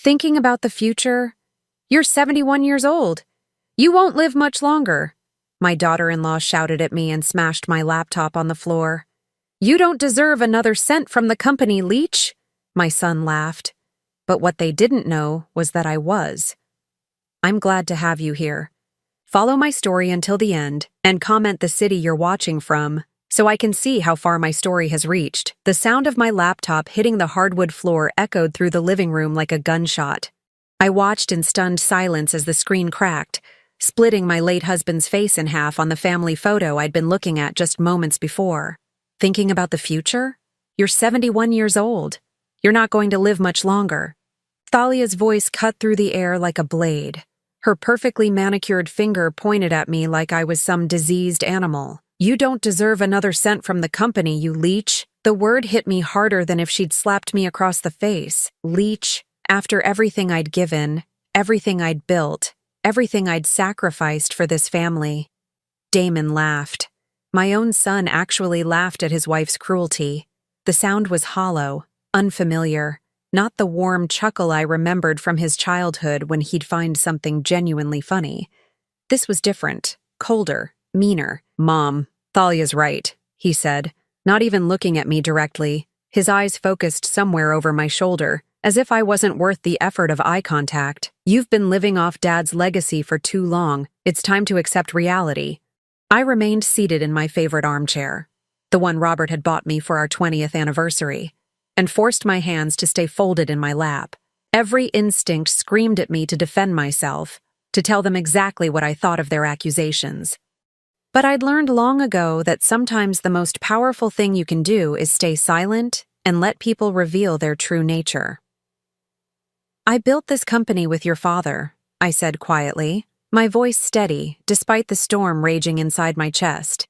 Thinking about the future? You're 71 years old. You won't live much longer. My daughter-in-law shouted at me and smashed my laptop on the floor. You don't deserve another cent from the company, Leech. My son laughed. But what they didn't know was that I was. I'm glad to have you here. Follow my story until the end and comment the city you're watching from so I can see how far my story has reached. The sound of my laptop hitting the hardwood floor echoed through the living room like a gunshot. I watched in stunned silence as the screen cracked, splitting my late husband's face in half on the family photo I'd been looking at just moments before. Thinking about the future? You're 71 years old. You're not going to live much longer. Thalia's voice cut through the air like a blade. Her perfectly manicured finger pointed at me like I was some diseased animal. You don't deserve another cent from the company, you leech. The word hit me harder than if she'd slapped me across the face. Leech. After everything I'd given, everything I'd built, everything I'd sacrificed for this family. Damon laughed. My own son actually laughed at his wife's cruelty. The sound was hollow, unfamiliar, not the warm chuckle I remembered from his childhood when he'd find something genuinely funny. This was different, colder, meaner. Mom, Thalia's right, he said, not even looking at me directly, his eyes focused somewhere over my shoulder, as if I wasn't worth the effort of eye contact. You've been living off Dad's legacy for too long. It's time to accept reality. I remained seated in my favorite armchair, the one Robert had bought me for our 20th anniversary, and forced my hands to stay folded in my lap. Every instinct screamed at me to defend myself, to tell them exactly what I thought of their accusations. But I'd learned long ago that sometimes the most powerful thing you can do is stay silent and let people reveal their true nature. I built this company with your father, I said quietly, my voice steady despite the storm raging inside my chest.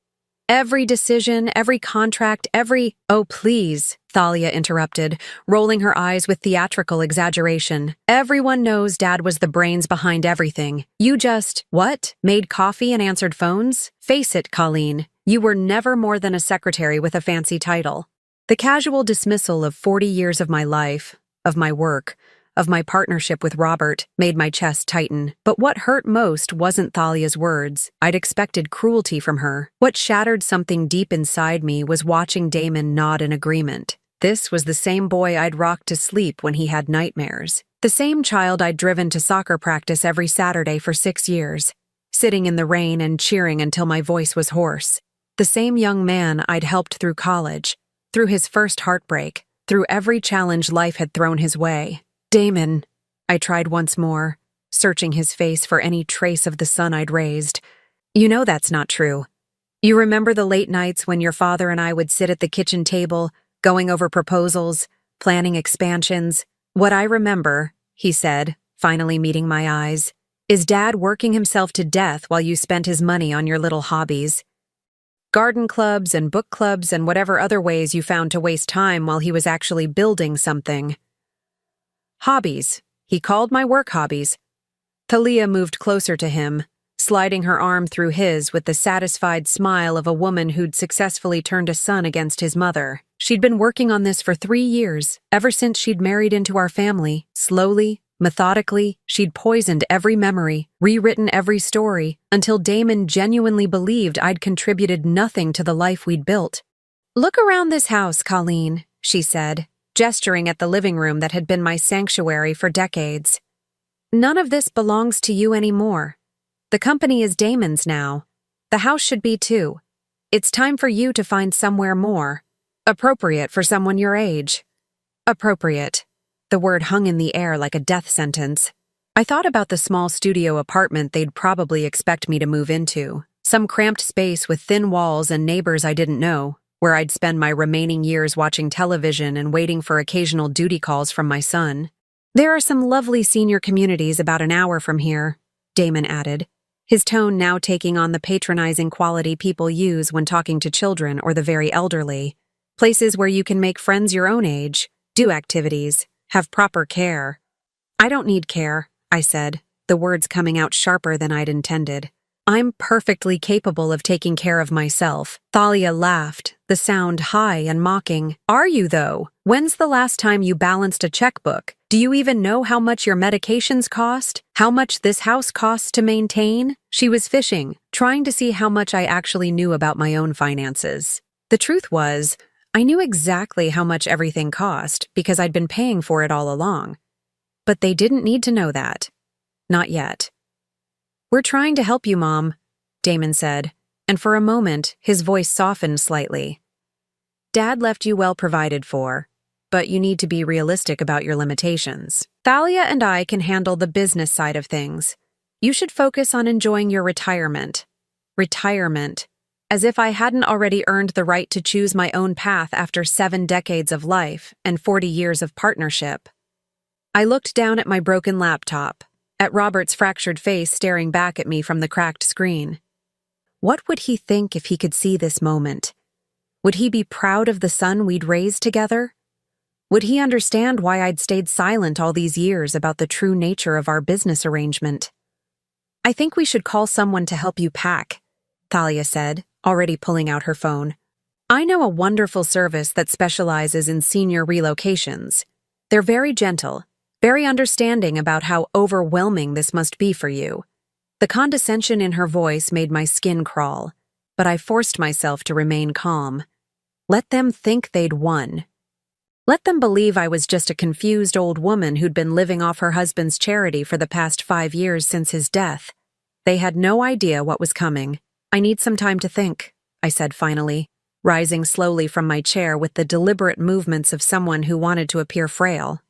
Every decision, every contract, Oh, please, Thalia interrupted, rolling her eyes with theatrical exaggeration. Everyone knows Dad was the brains behind everything. You just, what? Made coffee and answered phones? Face it, Colleen, you were never more than a secretary with a fancy title. The casual dismissal of 40 years of my life, of my work, of my partnership with Robert made my chest tighten. But what hurt most wasn't Thalia's words. I'd expected cruelty from her. What shattered something deep inside me was watching Damon nod in agreement. This was the same boy I'd rocked to sleep when he had nightmares. The same child I'd driven to soccer practice every Saturday for 6 years, sitting in the rain and cheering until my voice was hoarse. The same young man I'd helped through college, through his first heartbreak, through every challenge life had thrown his way. Damon, I tried once more, searching his face for any trace of the son I'd raised. You know that's not true. You remember the late nights when your father and I would sit at the kitchen table, going over proposals, planning expansions? What I remember, he said, finally meeting my eyes, is Dad working himself to death while you spent his money on your little hobbies. Garden clubs and book clubs and whatever other ways you found to waste time while he was actually building something. Hobbies. He called my work hobbies. Thalia moved closer to him, sliding her arm through his with the satisfied smile of a woman who'd successfully turned a son against his mother. She'd been working on this for 3 years, ever since she'd married into our family. Slowly, methodically, she'd poisoned every memory, rewritten every story, until Damon genuinely believed I'd contributed nothing to the life we'd built. Look around this house, Colleen, she said, gesturing at the living room that had been my sanctuary for decades. None of this belongs to you anymore. The company is Damon's now. The house should be too. It's time for you to find somewhere more appropriate for someone your age. Appropriate. The word hung in the air like a death sentence. I thought about the small studio apartment they'd probably expect me to move into, some cramped space with thin walls and neighbors I didn't know, where I'd spend my remaining years watching television and waiting for occasional duty calls from my son. There are some lovely senior communities about an hour from here, Damon added, his tone now taking on the patronizing quality people use when talking to children or the very elderly. Places where you can make friends your own age, do activities, have proper care. I don't need care, I said, the words coming out sharper than I'd intended. I'm perfectly capable of taking care of myself. Thalia laughed, the sound high and mocking. Are you, though? When's the last time you balanced a checkbook? Do you even know how much your medications cost? How much this house costs to maintain? She was fishing, trying to see how much I actually knew about my own finances. The truth was, I knew exactly how much everything cost because I'd been paying for it all along. But they didn't need to know that. Not yet. "We're trying to help you, Mom," Damon said, and for a moment, his voice softened slightly. "Dad left you well provided for, but you need to be realistic about your limitations. Thalia and I can handle the business side of things. You should focus on enjoying your retirement." Retirement. As if I hadn't already earned the right to choose my own path after 7 decades of life and 40 years of partnership. I looked down at my broken laptop, at Robert's fractured face staring back at me from the cracked screen. What would he think if he could see this moment? Would he be proud of the son we'd raised together? Would he understand why I'd stayed silent all these years about the true nature of our business arrangement? "I think we should call someone to help you pack," Thalia said, already pulling out her phone. "I know a wonderful service that specializes in senior relocations. They're very gentle, very understanding about how overwhelming this must be for you." The condescension in her voice made my skin crawl, but I forced myself to remain calm. Let them think they'd won. Let them believe I was just a confused old woman who'd been living off her husband's charity for the past 5 years since his death. They had no idea what was coming. "I need some time to think," I said finally, rising slowly from my chair with the deliberate movements of someone who wanted to appear frail.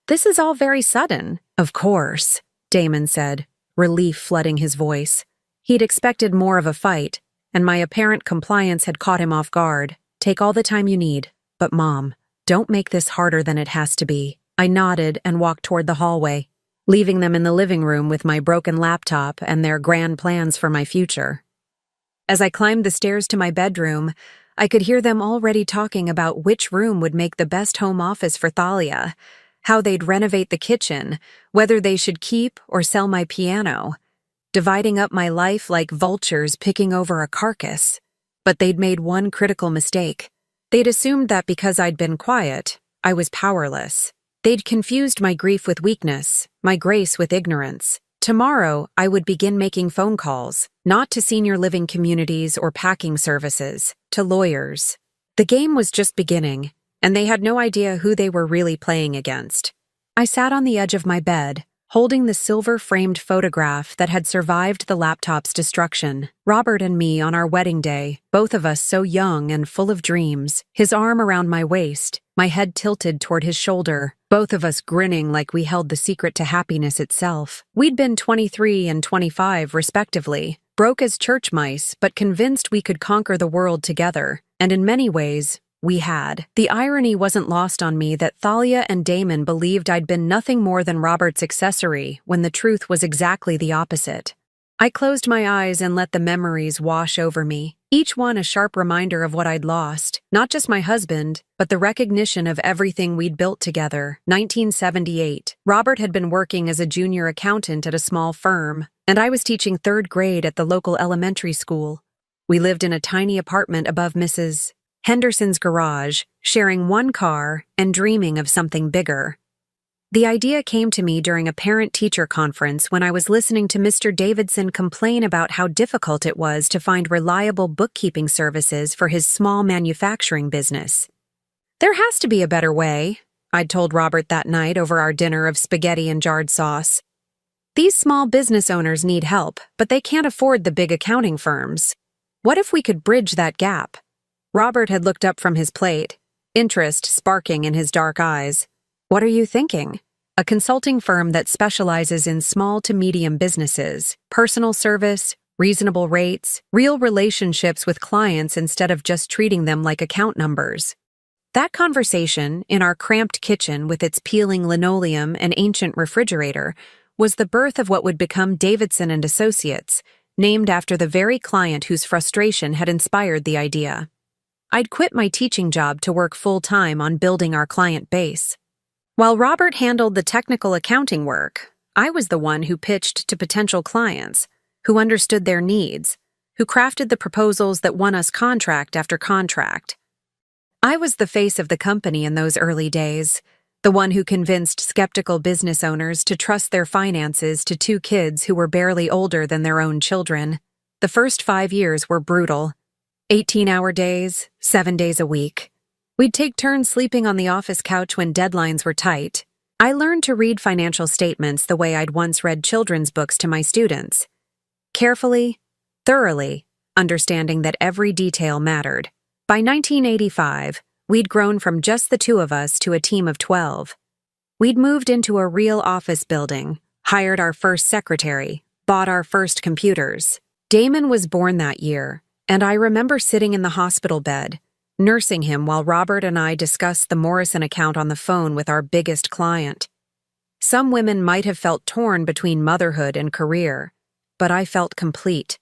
"This is all very sudden." "Of course," Damon said, relief flooding his voice. He'd expected more of a fight, and my apparent compliance had caught him off guard. "Take all the time you need, but Mom, don't make this harder than it has to be." I nodded and walked toward the hallway, leaving them in the living room with my broken laptop and their grand plans for my future. As I climbed the stairs to my bedroom, I could hear them already talking about which room would make the best home office for Thalia, how they'd renovate the kitchen, whether they should keep or sell my piano, dividing up my life like vultures picking over a carcass. But they'd made one critical mistake. They'd assumed that because I'd been quiet, I was powerless. They'd confused my grief with weakness, my grace with ignorance. Tomorrow, I would begin making phone calls, not to senior living communities or packing services, to lawyers. The game was just beginning, and they had no idea who they were really playing against. I sat on the edge of my bed, holding the silver-framed photograph that had survived the laptop's destruction. Robert and me on our wedding day, both of us so young and full of dreams, his arm around my waist, my head tilted toward his shoulder, both of us grinning like we held the secret to happiness itself. We'd been 23 and 25, respectively, broke as church mice, but convinced we could conquer the world together, and in many ways, we had. The irony wasn't lost on me that Thalia and Damon believed I'd been nothing more than Robert's accessory when the truth was exactly the opposite. I closed my eyes and let the memories wash over me, each one a sharp reminder of what I'd lost, not just my husband, but the recognition of everything we'd built together. 1978. Robert had been working as a junior accountant at a small firm, and I was teaching 3rd grade at the local elementary school. We lived in a tiny apartment above Mrs. Henderson's garage, sharing one car and dreaming of something bigger. The idea came to me during a parent-teacher conference when I was listening to Mr. Davidson complain about how difficult it was to find reliable bookkeeping services for his small manufacturing business. "There has to be a better way," I'd told Robert that night over our dinner of spaghetti and jarred sauce. "These small business owners need help, but they can't afford the big accounting firms. What if we could bridge that gap?" Robert had looked up from his plate, interest sparking in his dark eyes. "What are you thinking?" "A consulting firm that specializes in small to medium businesses, personal service, reasonable rates, real relationships with clients instead of just treating them like account numbers." That conversation, in our cramped kitchen with its peeling linoleum and ancient refrigerator, was the birth of what would become Davidson and Associates, named after the very client whose frustration had inspired the idea. I'd quit my teaching job to work full-time on building our client base. While Robert handled the technical accounting work, I was the one who pitched to potential clients, who understood their needs, who crafted the proposals that won us contract after contract. I was the face of the company in those early days, the one who convinced skeptical business owners to trust their finances to two kids who were barely older than their own children. The first 5 years were brutal. 18-hour days, 7 days a week. We'd take turns sleeping on the office couch when deadlines were tight. I learned to read financial statements the way I'd once read children's books to my students. Carefully, thoroughly, understanding that every detail mattered. By 1985, we'd grown from just the two of us to a team of 12. We'd moved into a real office building, hired our first secretary, bought our first computers. Damon was born that year, and I remember sitting in the hospital bed, nursing him while Robert and I discussed the Morrison account on the phone with our biggest client. Some women might have felt torn between motherhood and career, but I felt complete.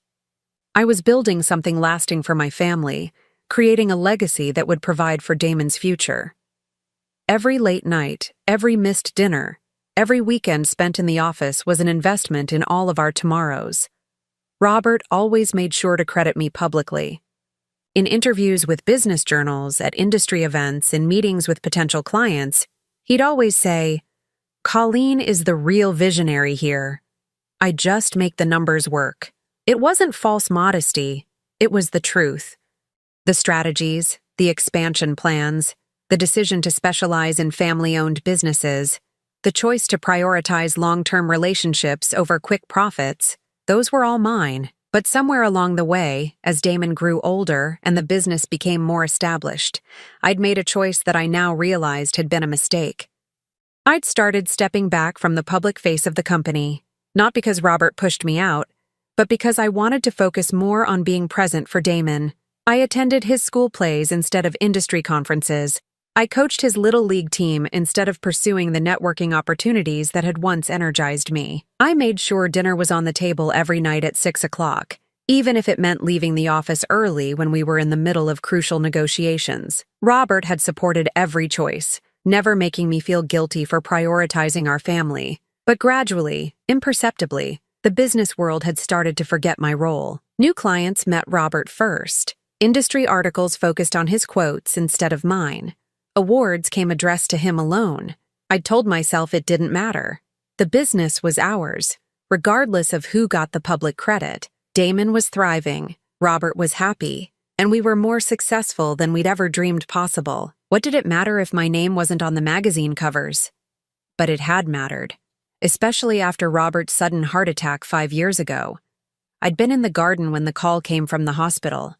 I was building something lasting for my family, creating a legacy that would provide for Damon's future. Every late night, every missed dinner, every weekend spent in the office was an investment in all of our tomorrows. Robert always made sure to credit me publicly. In interviews with business journals, at industry events, in meetings with potential clients, he'd always say, "Colleen is the real visionary here. I just make the numbers work." It wasn't false modesty, it was the truth. The strategies, the expansion plans, the decision to specialize in family-owned businesses, the choice to prioritize long-term relationships over quick profits, those were all mine. But somewhere along the way, as Damon grew older and the business became more established, I'd made a choice that I now realized had been a mistake. I'd started stepping back from the public face of the company, not because Robert pushed me out, but because I wanted to focus more on being present for Damon. I attended his school plays instead of industry conferences. I coached his little league team instead of pursuing the networking opportunities that had once energized me. I made sure dinner was on the table every night at 6 o'clock, even if it meant leaving the office early when we were in the middle of crucial negotiations. Robert had supported every choice, never making me feel guilty for prioritizing our family. But gradually, imperceptibly, the business world had started to forget my role. New clients met Robert first. Industry articles focused on his quotes instead of mine. Awards came addressed to him alone. I'd told myself it didn't matter. The business was ours, regardless of who got the public credit. Damon was thriving, Robert was happy, and we were more successful than we'd ever dreamed possible. What did it matter if my name wasn't on the magazine covers? But it had mattered, especially after Robert's sudden heart attack 5 years ago. I'd been in the garden when the call came from the hospital.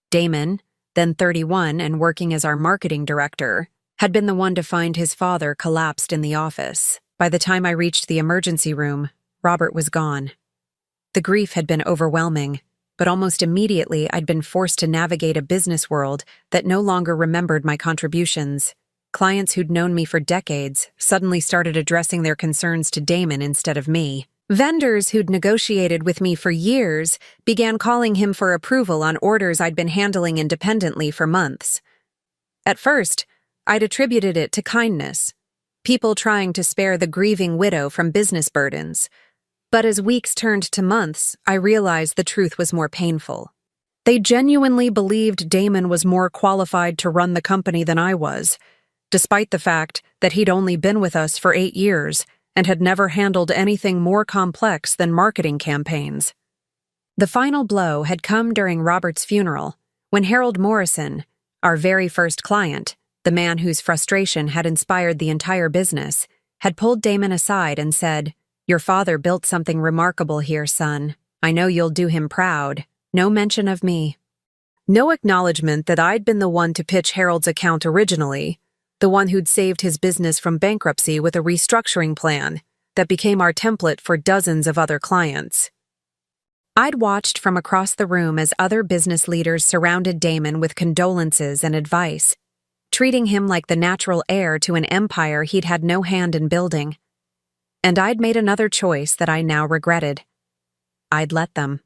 Damon, then 31 and working as our marketing director, had been the one to find his father collapsed in the office. By the time I reached the emergency room, Robert was gone. The grief had been overwhelming, but almost immediately I'd been forced to navigate a business world that no longer remembered my contributions. Clients who'd known me for decades suddenly started addressing their concerns to Damon instead of me. Vendors who'd negotiated with me for years began calling him for approval on orders I'd been handling independently for months. At first, I'd attributed it to kindness, people trying to spare the grieving widow from business burdens. But as weeks turned to months, I realized the truth was more painful. They genuinely believed Damon was more qualified to run the company than I was, despite the fact that he'd only been with us for 8 years and had never handled anything more complex than marketing campaigns. The final blow had come during Robert's funeral, when Harold Morrison, our very first client, the man whose frustration had inspired the entire business, had pulled Damon aside and said, "Your father built something remarkable here, son. I know you'll do him proud. No mention of me." No acknowledgement that I'd been the one to pitch Harold's account originally, the one who'd saved his business from bankruptcy with a restructuring plan that became our template for dozens of other clients. I'd watched from across the room as other business leaders surrounded Damon with condolences and advice, treating him like the natural heir to an empire he'd had no hand in building. And I'd made another choice that I now regretted. I'd let them.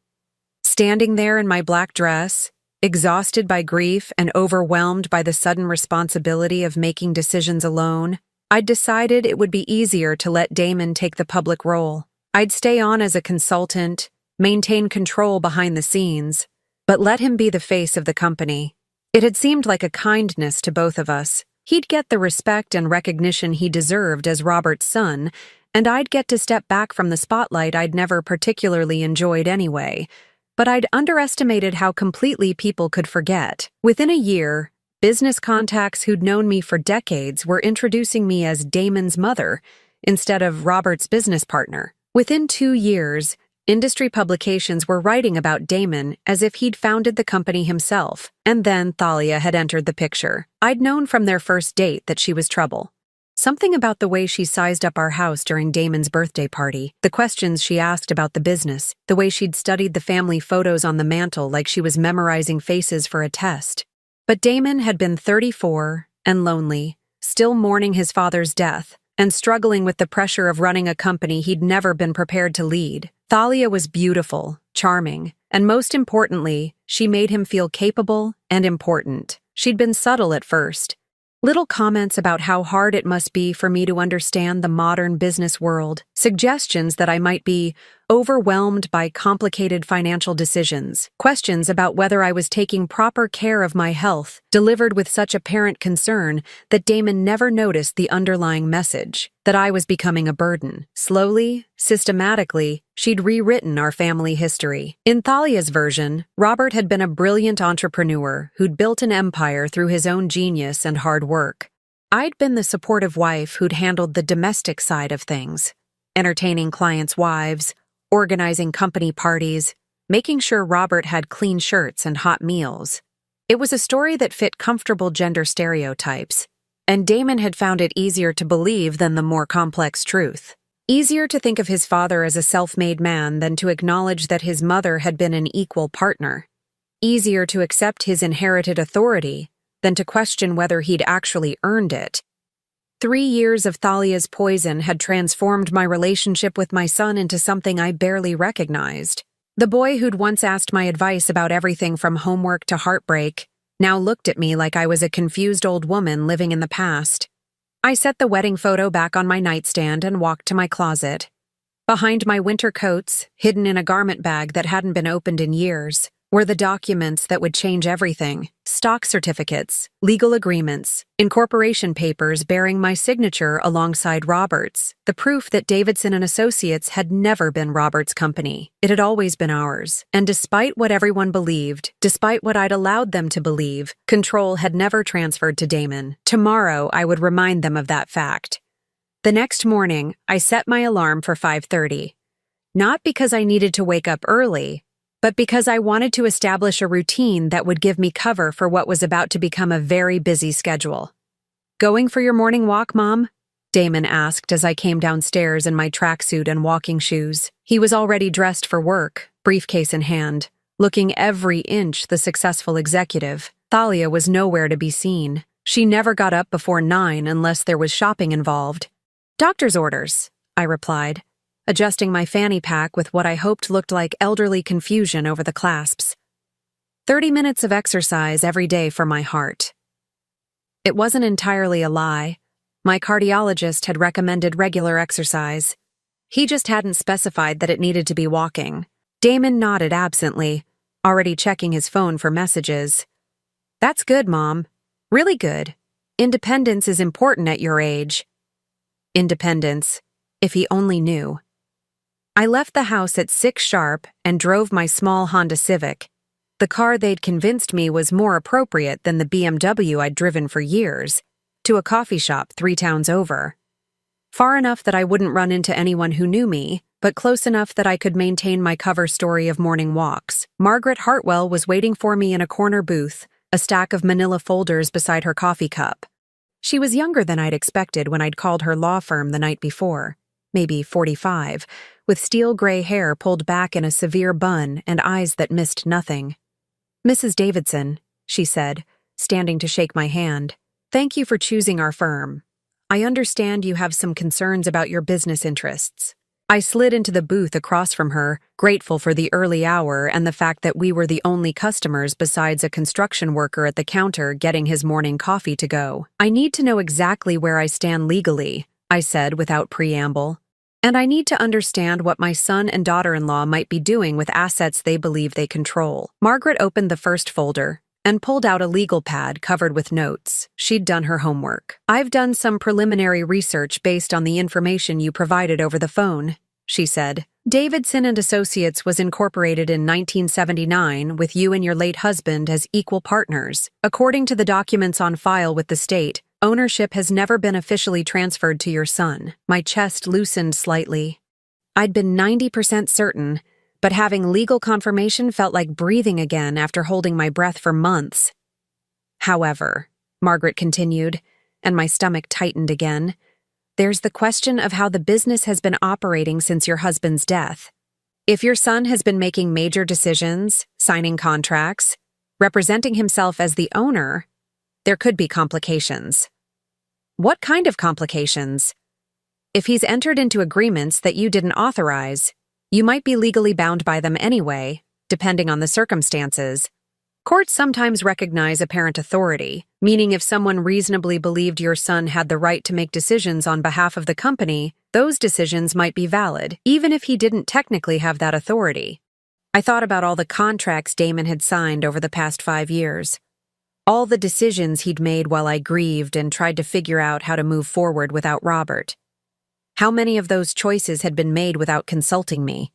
Standing there in my black dress, exhausted by grief and overwhelmed by the sudden responsibility of making decisions alone, I'd decided it would be easier to let Damon take the public role. I'd stay on as a consultant, maintain control behind the scenes, but let him be the face of the company. It had seemed like a kindness to both of us. He'd get the respect and recognition he deserved as Robert's son, and I'd get to step back from the spotlight I'd never particularly enjoyed anyway. But I'd underestimated how completely people could forget. Within a year, business contacts who'd known me for decades were introducing me as Damon's mother instead of Robert's business partner. Within 2 years, industry publications were writing about Damon as if he'd founded the company himself. And then Thalia had entered the picture. I'd known from their first date that she was trouble. Something about the way she sized up our house during Damon's birthday party, the questions she asked about the business, the way she'd studied the family photos on the mantle like she was memorizing faces for a test. But Damon had been 34 and lonely, still mourning his father's death, and struggling with the pressure of running a company he'd never been prepared to lead. Thalia was beautiful, charming, and most importantly, she made him feel capable and important. She'd been subtle at first. Little comments about how hard it must be for me to understand the modern business world, suggestions that I might be overwhelmed by complicated financial decisions, questions about whether I was taking proper care of my health, delivered with such apparent concern that Damon never noticed the underlying message, that I was becoming a burden. Slowly, systematically, she'd rewritten our family history. In Thalia's version, Robert had been a brilliant entrepreneur who'd built an empire through his own genius and hard work. I'd been the supportive wife who'd handled the domestic side of things, entertaining clients' wives, organizing company parties, making sure Robert had clean shirts and hot meals. It was a story that fit comfortable gender stereotypes, and Damon had found it easier to believe than the more complex truth. Easier to think of his father as a self-made man than to acknowledge that his mother had been an equal partner. Easier to accept his inherited authority than to question whether he'd actually earned it. 3 years of Thalia's poison had transformed my relationship with my son into something I barely recognized. The boy who'd once asked my advice about everything from homework to heartbreak now looked at me like I was a confused old woman living in the past. I set the wedding photo back on my nightstand and walked to my closet. Behind my winter coats, hidden in a garment bag that hadn't been opened in years, were the documents that would change everything: stock certificates, legal agreements, incorporation papers bearing my signature alongside Robert's, the proof that Davidson and Associates had never been Robert's company. It had always been ours, and despite what everyone believed, despite what I'd allowed them to believe, control had never transferred to Damon. Tomorrow, I would remind them of that fact. The next morning, I set my alarm for 5:30. Not because I needed to wake up early, but because I wanted to establish a routine that would give me cover for what was about to become a very busy schedule. "Going for your morning walk, Mom?" Damon asked as I came downstairs in my tracksuit and walking shoes. He was already dressed for work, briefcase in hand, looking every inch the successful executive. Thalia was nowhere to be seen. She never got up before 9 unless there was shopping involved. "Doctor's orders," I replied, adjusting my fanny pack with what I hoped looked like elderly confusion over the clasps. 30 minutes of exercise every day for my heart. It wasn't entirely a lie. My cardiologist had recommended regular exercise. He just hadn't specified that it needed to be walking. Damon nodded absently, already checking his phone for messages. "That's good, Mom. Really good. Independence is important at your age." Independence, if he only knew. I left the house at 6 sharp and drove my small Honda Civic. The car they'd convinced me was more appropriate than the BMW I'd driven for years, to a coffee shop 3 towns over. Far enough that I wouldn't run into anyone who knew me, but close enough that I could maintain my cover story of morning walks. Margaret Hartwell was waiting for me in a corner booth, a stack of manila folders beside her coffee cup. She was younger than I'd expected when I'd called her law firm the night before, maybe 45, with steel gray hair pulled back in a severe bun and eyes that missed nothing. "Mrs. Davidson," she said, standing to shake my hand, "thank you for choosing our firm. I understand you have some concerns about your business interests." I slid into the booth across from her, grateful for the early hour and the fact that we were the only customers besides a construction worker at the counter getting his morning coffee to go. "I need to know exactly where I stand legally," I said without preamble. "And I need to understand what my son and daughter-in-law might be doing with assets they believe they control." Margaret opened the first folder, and pulled out a legal pad covered with notes. She'd done her homework. "I've done some preliminary research based on the information you provided over the phone," she said. "Davidson and Associates was incorporated in 1979 with you and your late husband as equal partners. According to the documents on file with the state, ownership has never been officially transferred to your son." My chest loosened slightly. I'd been 90% certain, but having legal confirmation felt like breathing again after holding my breath for months. "However," Margaret continued, and my stomach tightened again, "there's the question of how the business has been operating since your husband's death. If your son has been making major decisions, signing contracts, representing himself as the owner, there could be complications." "What kind of complications?" "If he's entered into agreements that you didn't authorize, you might be legally bound by them anyway, depending on the circumstances. Courts sometimes recognize apparent authority, meaning if someone reasonably believed your son had the right to make decisions on behalf of the company, those decisions might be valid, even if he didn't technically have that authority." I thought about all the contracts Damon had signed over the past 5 years. All the decisions he'd made while I grieved and tried to figure out how to move forward without Robert. How many of those choices had been made without consulting me?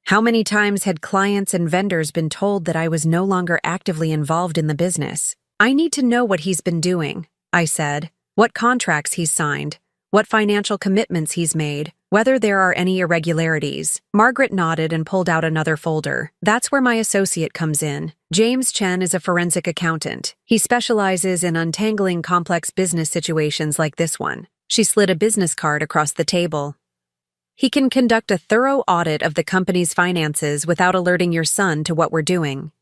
How many times had clients and vendors been told that I was no longer actively involved in the business? "I need to know what he's been doing," I said. "What contracts he's signed, what financial commitments he's made, whether there are any irregularities." Margaret nodded and pulled out another folder. "That's where my associate comes in. James Chen is a forensic accountant. He specializes in untangling complex business situations like this one." She slid a business card across the table. "He can conduct a thorough audit of the company's finances without alerting your son to what we're doing.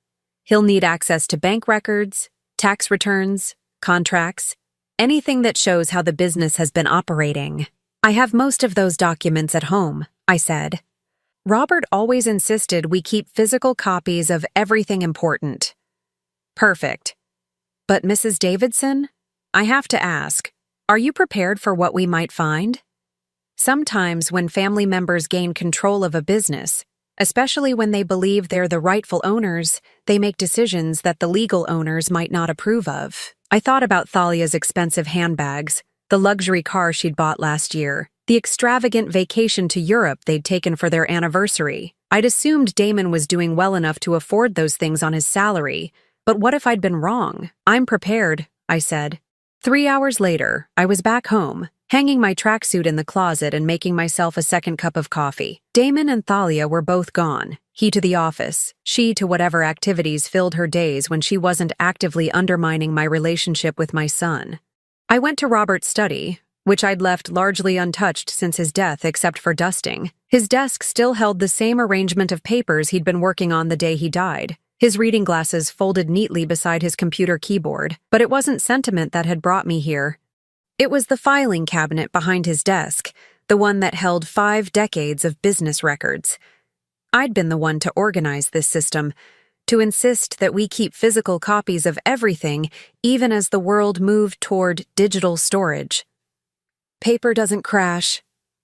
He'll need access to bank records, tax returns, contracts, anything that shows how the business has been operating." "I have most of those documents at home," I said. "Robert always insisted we keep physical copies of everything important." "Perfect. But Mrs. Davidson, I have to ask, are you prepared for what we might find? Sometimes when family members gain control of a business, especially when they believe they're the rightful owners, they make decisions that the legal owners might not approve of." I thought about Thalia's expensive handbags, the luxury car she'd bought last year, the extravagant vacation to Europe they'd taken for their anniversary. I'd assumed Damon was doing well enough to afford those things on his salary, but what if I'd been wrong? "I'm prepared," I said. 3 hours later, I was back home, hanging my tracksuit in the closet and making myself a second cup of coffee. Damon and Thalia were both gone, he to the office, she to whatever activities filled her days when she wasn't actively undermining my relationship with my son. I went to Robert's study, which I'd left largely untouched since his death except for dusting. His desk still held the same arrangement of papers he'd been working on the day he died. His reading glasses folded neatly beside his computer keyboard, but it wasn't sentiment that had brought me here. It was the filing cabinet behind his desk, the one that held 5 decades of business records. I'd been the one to organize this system, to insist that we keep physical copies of everything, even as the world moved toward digital storage. "Paper doesn't crash,"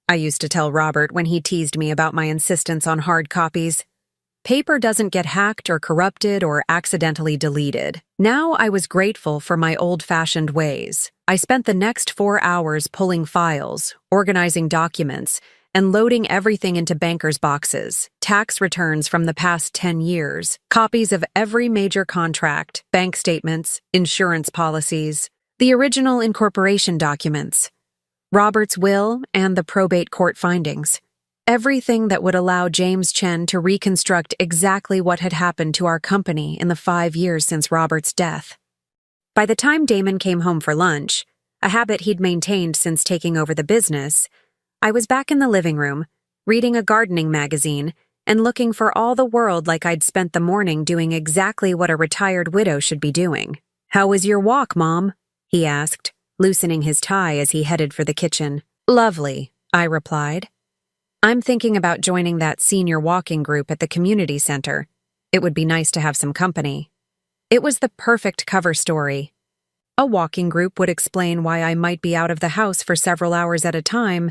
I used to tell Robert when he teased me about my insistence on hard copies. Paper doesn't get hacked or corrupted or accidentally deleted. Now I was grateful for my old-fashioned ways. I spent the next 4 hours pulling files, organizing documents, and loading everything into bankers' boxes, tax returns from the past 10 years, copies of every major contract, bank statements, insurance policies, the original incorporation documents, Robert's will, and the probate court findings. Everything that would allow James Chen to reconstruct exactly what had happened to our company in the 5 years since Robert's death. By the time Damon came home for lunch, a habit he'd maintained since taking over the business, I was back in the living room, reading a gardening magazine and looking for all the world like I'd spent the morning doing exactly what a retired widow should be doing. "How was your walk, Mom?" he asked, loosening his tie as he headed for the kitchen. "Lovely," I replied. "I'm thinking about joining that senior walking group at the community center. It would be nice to have some company." It was the perfect cover story. A walking group would explain why I might be out of the house for several hours at a time,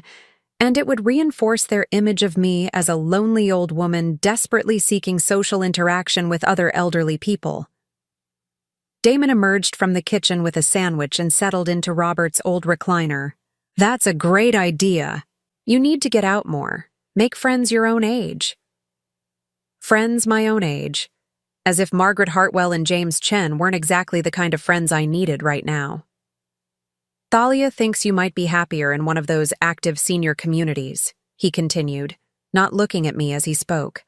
and it would reinforce their image of me as a lonely old woman desperately seeking social interaction with other elderly people. Damon emerged from the kitchen with a sandwich and settled into Robert's old recliner. That's a great idea. You need to get out more. Make friends your own age. Friends my own age. As if Margaret Hartwell and James Chen weren't exactly the kind of friends I needed right now. Thalia thinks you might be happier in one of those active senior communities, he continued, not looking at me as he spoke.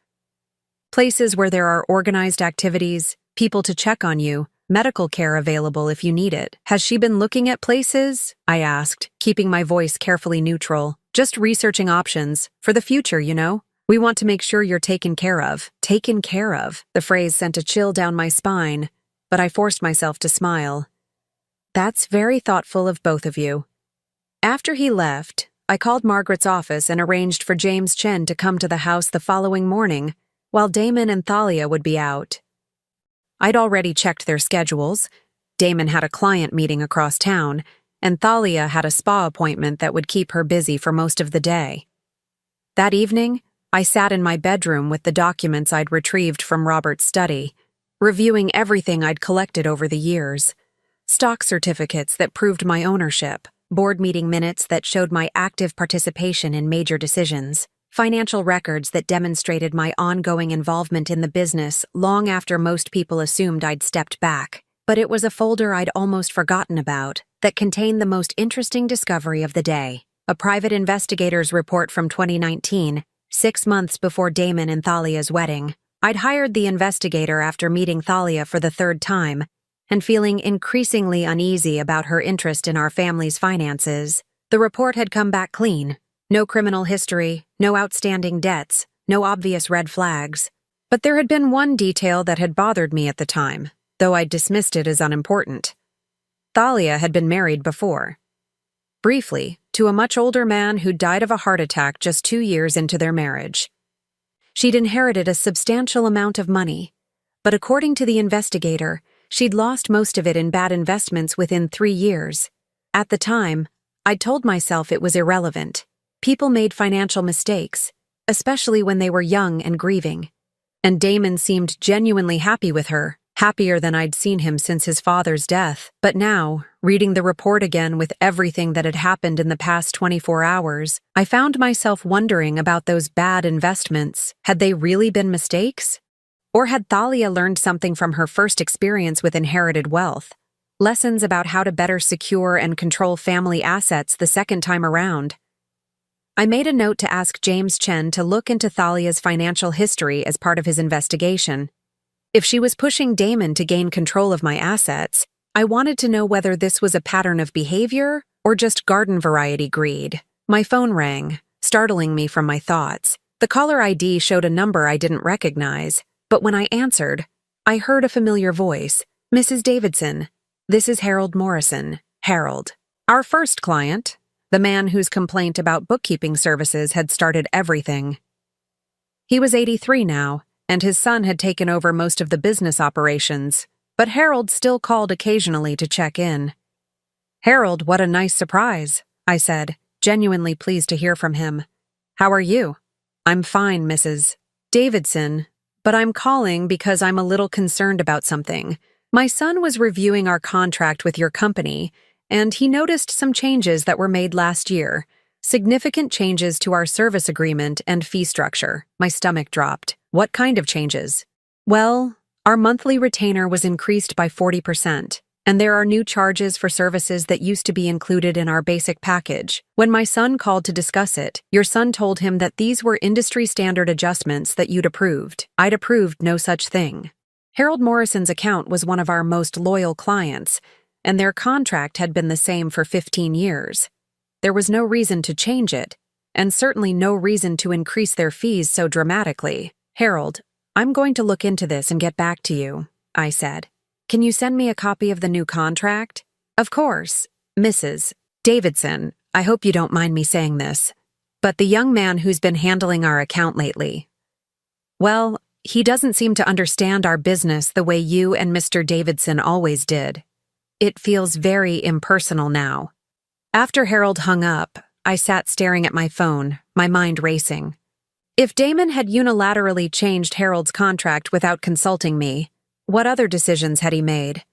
Places where there are organized activities, people to check on you, medical care available if you need it. Has she been looking at places? I asked, keeping my voice carefully neutral. Just researching options, for the future, you know? We want to make sure you're taken care of. Taken care of. The phrase sent a chill down my spine, but I forced myself to smile. That's very thoughtful of both of you. After he left, I called Margaret's office and arranged for James Chen to come to the house the following morning, while Damon and Thalia would be out. I'd already checked their schedules. Damon had a client meeting across town, and Thalia had a spa appointment that would keep her busy for most of the day. That evening, I sat in my bedroom with the documents I'd retrieved from Robert's study, reviewing everything I'd collected over the years. Stock certificates that proved my ownership, board meeting minutes that showed my active participation in major decisions, financial records that demonstrated my ongoing involvement in the business long after most people assumed I'd stepped back. But it was a folder I'd almost forgotten about that contained the most interesting discovery of the day, a private investigator's report from 2019, 6 months before Damon and Thalia's wedding. I'd hired the investigator after meeting Thalia for the third time and feeling increasingly uneasy about her interest in our family's finances. The report had come back clean. No criminal history, no outstanding debts, no obvious red flags. But there had been one detail that had bothered me at the time, though I'd dismissed it as unimportant. Thalia had been married before. Briefly, to a much older man who died of a heart attack just 2 years into their marriage. She'd inherited a substantial amount of money, but according to the investigator, she'd lost most of it in bad investments within 3 years. At the time, I'd told myself it was irrelevant. People made financial mistakes, especially when they were young and grieving. And Damon seemed genuinely happy with her, happier than I'd seen him since his father's death. But now, reading the report again with everything that had happened in the past 24 hours, I found myself wondering about those bad investments. Had they really been mistakes? Or had Thalia learned something from her first experience with inherited wealth? Lessons about how to better secure and control family assets the second time around. I made a note to ask James Chen to look into Thalia's financial history as part of his investigation. If she was pushing Damon to gain control of my assets, I wanted to know whether this was a pattern of behavior or just garden-variety greed. My phone rang, startling me from my thoughts. The caller ID showed a number I didn't recognize, but when I answered, I heard a familiar voice. "Mrs. Davidson, this is Harold Morrison." Harold. Our first client, the man whose complaint about bookkeeping services had started everything. He was 83 now, and his son had taken over most of the business operations, but Harold still called occasionally to check in. "Harold, what a nice surprise," I said, genuinely pleased to hear from him. "How are you?" "I'm fine, Mrs. Davidson, but I'm calling because I'm a little concerned about something. My son was reviewing our contract with your company, and he noticed some changes that were made last year. Significant changes to our service agreement and fee structure." My stomach dropped. "What kind of changes?" "Well, our monthly retainer was increased by 40%, and there are new charges for services that used to be included in our basic package. When my son called to discuss it, your son told him that these were industry standard adjustments that you'd approved. I'd approved no such thing." Harold Morrison's account was one of our most loyal clients, and their contract had been the same for 15 years. There was no reason to change it, and certainly no reason to increase their fees so dramatically. "Harold, I'm going to look into this and get back to you," I said. "Can you send me a copy of the new contract?" "Of course, Mrs. Davidson. I hope you don't mind me saying this, but the young man who's been handling our account lately, well, he doesn't seem to understand our business the way you and Mr. Davidson always did. It feels very impersonal now." After Harold hung up, I sat staring at my phone, my mind racing. If Damon had unilaterally changed Harold's contract without consulting me, what other decisions had he made?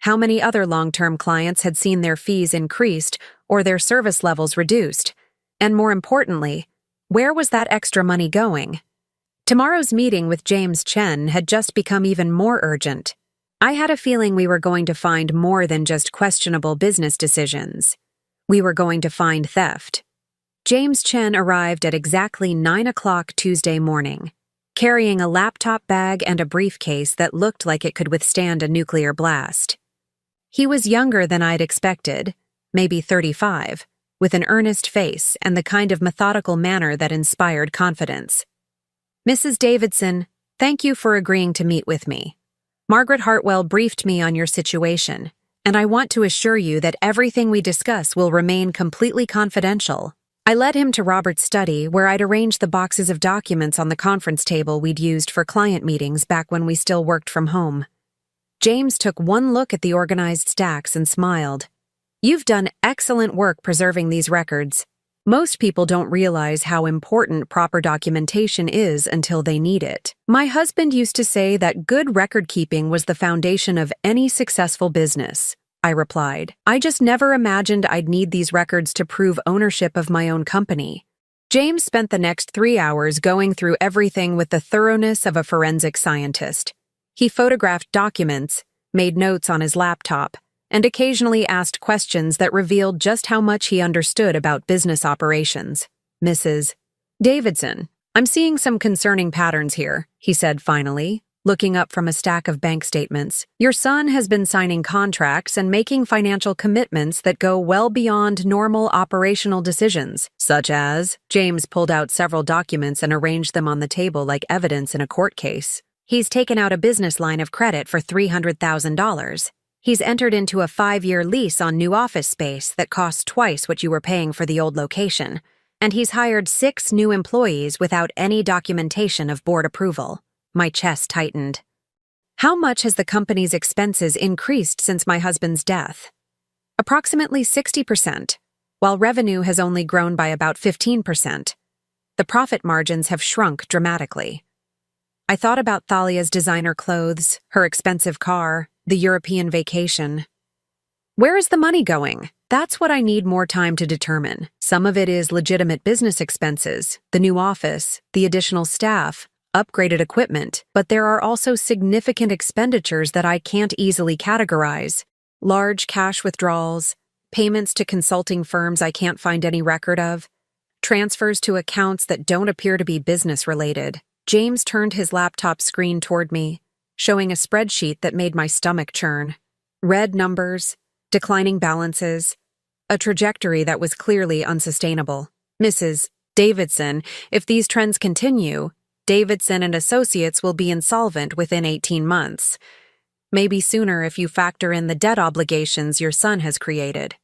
How many other long-term clients had seen their fees increased or their service levels reduced? And more importantly, where was that extra money going? Tomorrow's meeting with James Chen had just become even more urgent. I had a feeling we were going to find more than just questionable business decisions. We were going to find theft. James Chen arrived at exactly 9 o'clock Tuesday morning, carrying a laptop bag and a briefcase that looked like it could withstand a nuclear blast. He was younger than I'd expected, maybe 35, with an earnest face and the kind of methodical manner that inspired confidence. "Mrs. Davidson, thank you for agreeing to meet with me. Margaret Hartwell briefed me on your situation, and I want to assure you that everything we discuss will remain completely confidential." I led him to Robert's study, where I'd arranged the boxes of documents on the conference table we'd used for client meetings back when we still worked from home. James took one look at the organized stacks and smiled. "You've done excellent work preserving these records. Most people don't realize how important proper documentation is until they need it. My husband used to say that good record-keeping was the foundation of any successful business," I replied. "I just never imagined I'd need these records to prove ownership of my own company." James spent the next 3 hours going through everything with the thoroughness of a forensic scientist. He photographed documents, made notes on his laptop, and occasionally asked questions that revealed just how much he understood about business operations. "Mrs. Davidson, I'm seeing some concerning patterns here," he said finally, looking up from a stack of bank statements. "Your son has been signing contracts and making financial commitments that go well beyond normal operational decisions, such as..." James pulled out several documents and arranged them on the table like evidence in a court case. "He's taken out a business line of credit for $300,000. He's entered into a 5-year lease on new office space that costs twice what you were paying for the old location, and he's hired 6 new employees without any documentation of board approval." My chest tightened. "How much has the company's expenses increased since my husband's death?" "Approximately 60%, while revenue has only grown by about 15%. The profit margins have shrunk dramatically." I thought about Thalia's designer clothes, her expensive car, the European vacation. Where is the money going? That's what I need more time to determine. Some of it is legitimate business expenses, the new office, the additional staff, upgraded equipment, but there are also significant expenditures that I can't easily categorize. Large cash withdrawals, payments to consulting firms I can't find any record of, transfers to accounts that don't appear to be business-related. James turned his laptop screen toward me, showing a spreadsheet that made my stomach churn. Red numbers, declining balances, a trajectory that was clearly unsustainable. "Mrs. Davidson, if these trends continue, Davidson and Associates will be insolvent within 18 months. Maybe sooner if you factor in the debt obligations your son has created."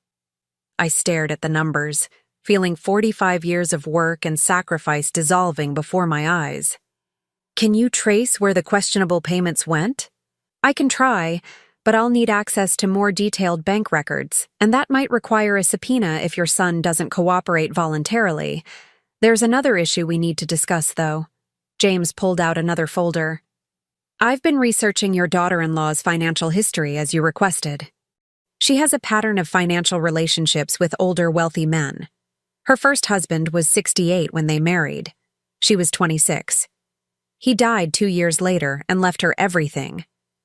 I stared at the numbers, feeling 45 years of work and sacrifice dissolving before my eyes. "Can you trace where the questionable payments went?" "I can try, but I'll need access to more detailed bank records, and that might require a subpoena if your son doesn't cooperate voluntarily. There's another issue we need to discuss, though." James pulled out another folder. "I've been researching your daughter-in-law's financial history as you requested. She has a pattern of financial relationships with older, wealthy men. Her first husband was 68 when they married. She was 26. He died 2 years later and left her everything,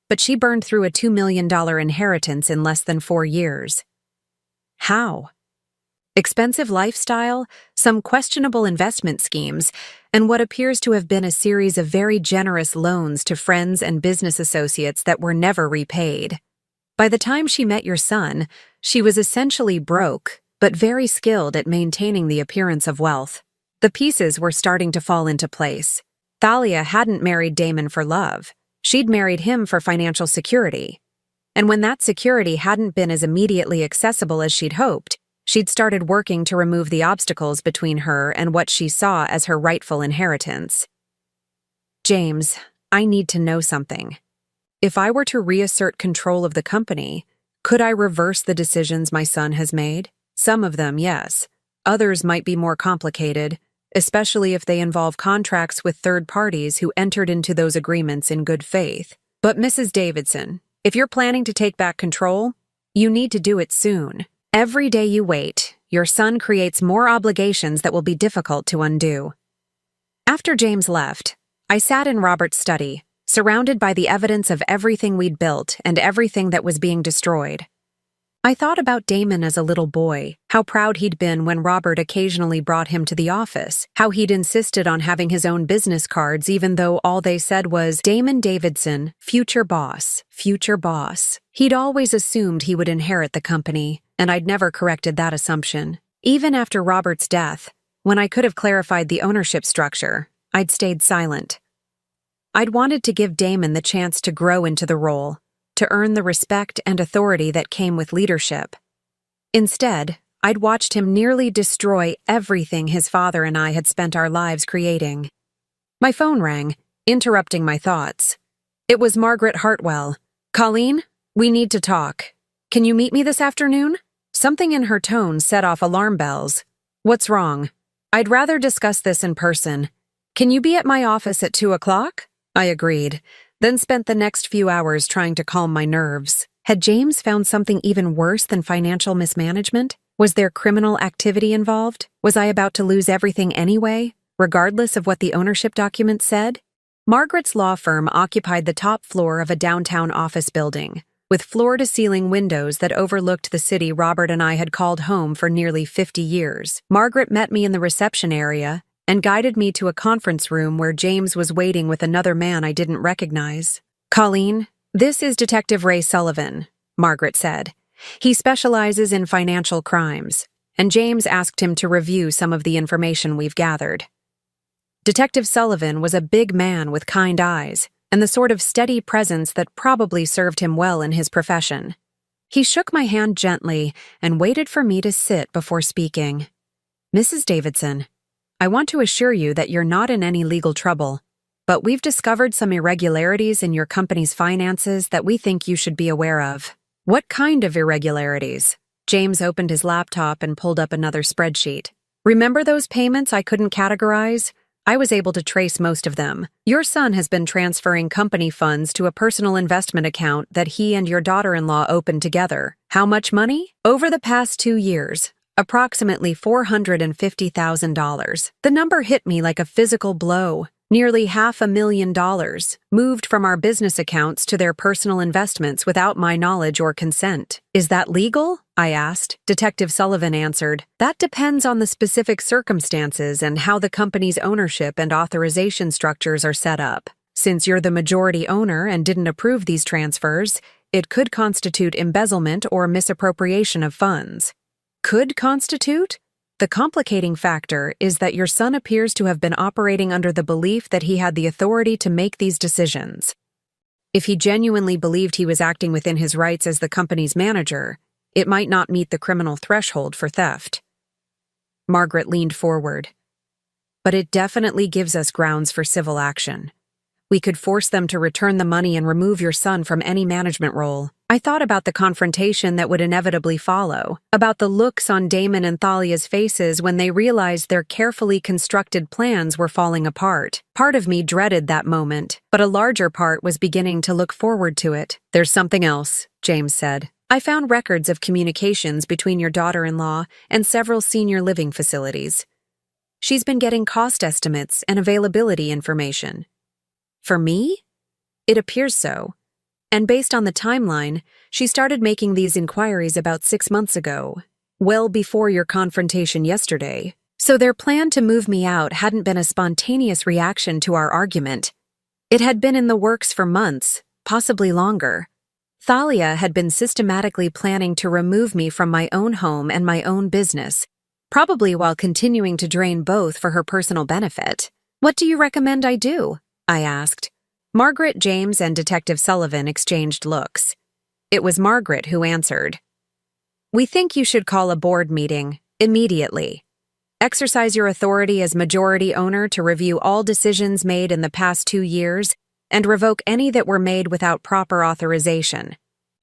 but she burned through a $2 million inheritance in less than 4 years. How? Expensive lifestyle, some questionable investment schemes, and what appears to have been a series of very generous loans to friends and business associates that were never repaid. By the time she met your son, she was essentially broke, but very skilled at maintaining the appearance of wealth. The pieces were starting to fall into place. Thalia hadn't married Damon for love. She'd married him for financial security. And when that security hadn't been as immediately accessible as she'd hoped, she'd started working to remove the obstacles between her and what she saw as her rightful inheritance. "James, I need to know something. If I were to reassert control of the company, could I reverse the decisions my son has made? Some of them, yes. Others might be more complicated, especially if they involve contracts with third parties who entered into those agreements in good faith. But Mrs. Davidson, If you're planning to take back control, you need to do it soon. Every day you wait, your son creates more obligations that will be difficult to undo. After James left, I sat in Robert's study, surrounded by the evidence of everything we'd built and everything that was being destroyed. I thought about Damon as a little boy, how proud he'd been when Robert occasionally brought him to the office, how he'd insisted on having his own business cards even though all they said was, Damon Davidson, future boss, future boss. He'd always assumed he would inherit the company, and I'd never corrected that assumption. Even after Robert's death, when I could have clarified the ownership structure, I'd stayed silent. I'd wanted to give Damon the chance to grow into the role, to earn the respect and authority that came with leadership. Instead, I'd watched him nearly destroy everything his father and I had spent our lives creating. My phone rang, interrupting my thoughts. It was Margaret Hartwell. Colleen, we need to talk. Can you meet me this afternoon? Something in her tone set off alarm bells. What's wrong? I'd rather discuss this in person. Can you be at my office at 2 o'clock? I agreed, then spent the next few hours trying to calm my nerves. Had James found something even worse than financial mismanagement? Was there criminal activity involved? Was I about to lose everything anyway, regardless of what the ownership documents said? Margaret's law firm occupied the top floor of a downtown office building, with floor-to-ceiling windows that overlooked the city Robert and I had called home for nearly 50 years. Margaret met me in the reception area and guided me to a conference room where James was waiting with another man I didn't recognize. Colleen, this is Detective Ray Sullivan, Margaret said. He specializes in financial crimes, and James asked him to review some of the information we've gathered. Detective Sullivan was a big man with kind eyes, and the sort of steady presence that probably served him well in his profession. He shook my hand gently and waited for me to sit before speaking. Mrs. Davidson, I want to assure you that you're not in any legal trouble, but we've discovered some irregularities in your company's finances that we think you should be aware of. What kind of irregularities? James opened his laptop and pulled up another spreadsheet. Remember those payments I couldn't categorize? I was able to trace most of them. Your son has been transferring company funds to a personal investment account that he and your daughter-in-law opened together. How much money? Over the past 2 years. Approximately $450,000. The number hit me like a physical blow. Nearly $500,000 moved from our business accounts to their personal investments without my knowledge or consent. Is that legal? I asked. Detective Sullivan answered, that depends on the specific circumstances and how the company's ownership and authorization structures are set up. Since you're the majority owner and didn't approve these transfers, it could constitute embezzlement or misappropriation of funds. Could constitute? The complicating factor is that your son appears to have been operating under the belief that he had the authority to make these decisions. If he genuinely believed he was acting within his rights as the company's manager, it might not meet the criminal threshold for theft. Margaret leaned forward. But it definitely gives us grounds for civil action. We could force them to return the money and remove your son from any management role. I thought about the confrontation that would inevitably follow, about the looks on Damon and Thalia's faces when they realized their carefully constructed plans were falling apart. Part of me dreaded that moment, but a larger part was beginning to look forward to it. There's something else, James said. I found records of communications between your daughter-in-law and several senior living facilities. She's been getting cost estimates and availability information. For me? It appears so. And based on the timeline, she started making these inquiries about 6 months ago, well before your confrontation yesterday. So their plan to move me out hadn't been a spontaneous reaction to our argument. It had been in the works for months, possibly longer. Thalia had been systematically planning to remove me from my own home and my own business, probably while continuing to drain both for her personal benefit. What do you recommend I do? I asked. Margaret, James, and Detective Sullivan exchanged looks. It was Margaret who answered. We think you should call a board meeting, immediately. Exercise your authority as majority owner to review all decisions made in the past 2 years and revoke any that were made without proper authorization.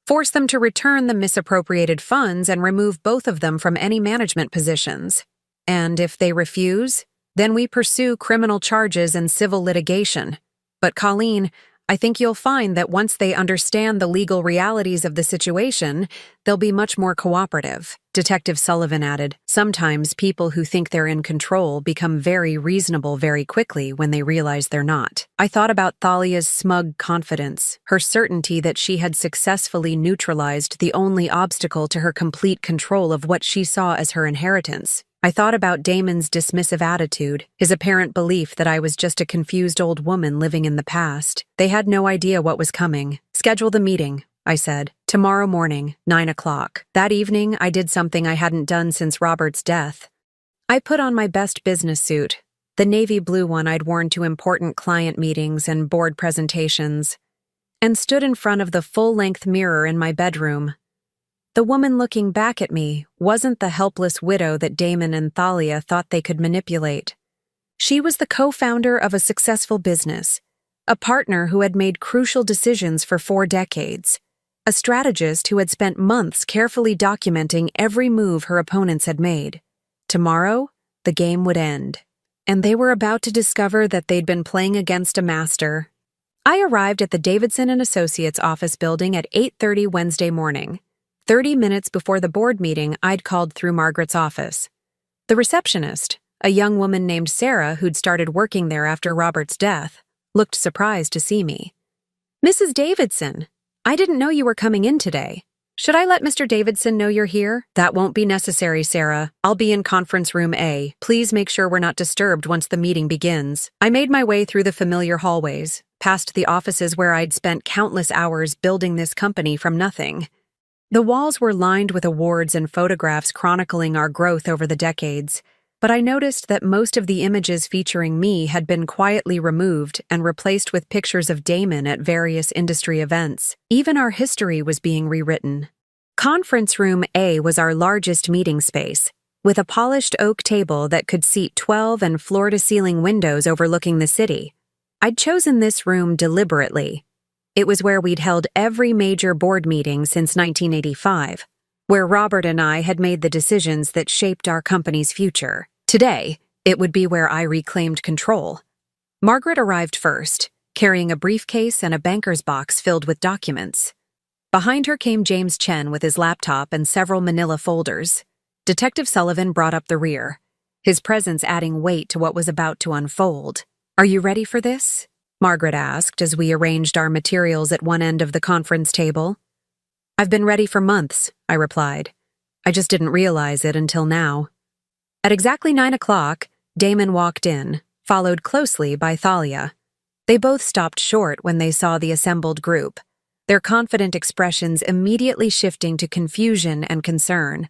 Force them to return the misappropriated funds and remove both of them from any management positions. And if they refuse, then we pursue criminal charges and civil litigation. But Colleen, I think you'll find that once they understand the legal realities of the situation, they'll be much more cooperative. Detective Sullivan added, sometimes people who think they're in control become very reasonable very quickly when they realize they're not. I thought about Thalia's smug confidence, her certainty that she had successfully neutralized the only obstacle to her complete control of what she saw as her inheritance. I thought about Damon's dismissive attitude, his apparent belief that I was just a confused old woman living in the past. They had no idea what was coming. Schedule the meeting, I said. Tomorrow morning, 9 o'clock. That evening, I did something I hadn't done since Robert's death. I put on my best business suit, the navy blue one I'd worn to important client meetings and board presentations, and stood in front of the full-length mirror in my bedroom. The woman looking back at me wasn't the helpless widow that Damon and Thalia thought they could manipulate. She was the co-founder of a successful business, a partner who had made crucial decisions for 4 decades, a strategist who had spent months carefully documenting every move her opponents had made. Tomorrow, the game would end, and they were about to discover that they'd been playing against a master. I arrived at the Davidson & Associates office building at 8:30 Wednesday morning. 30 minutes before the board meeting, I'd called through Margaret's office. The receptionist, a young woman named Sarah who'd started working there after Robert's death, looked surprised to see me. Mrs. Davidson, I didn't know you were coming in today. Should I let Mr. Davidson know you're here? That won't be necessary, Sarah. I'll be in conference room A. Please make sure we're not disturbed once the meeting begins. I made my way through the familiar hallways, past the offices where I'd spent countless hours building this company from nothing. The walls were lined with awards and photographs chronicling our growth over the decades, but I noticed that most of the images featuring me had been quietly removed and replaced with pictures of Damon at various industry events. Even our history was being rewritten. Conference Room A was our largest meeting space, with a polished oak table that could seat 12 and floor-to-ceiling windows overlooking the city. I'd chosen this room deliberately. It was where we'd held every major board meeting since 1985, where Robert and I had made the decisions that shaped our company's future. Today, it would be where I reclaimed control. Margaret arrived first, carrying a briefcase and a banker's box filled with documents. Behind her came James Chen with his laptop and several manila folders. Detective Sullivan brought up the rear, his presence adding weight to what was about to unfold. "Are you ready for this?" Margaret asked as we arranged our materials at one end of the conference table. "I've been ready for months," I replied. "I just didn't realize it until now." At exactly 9 o'clock, Damon walked in, followed closely by Thalia. They both stopped short when they saw the assembled group, their confident expressions immediately shifting to confusion and concern.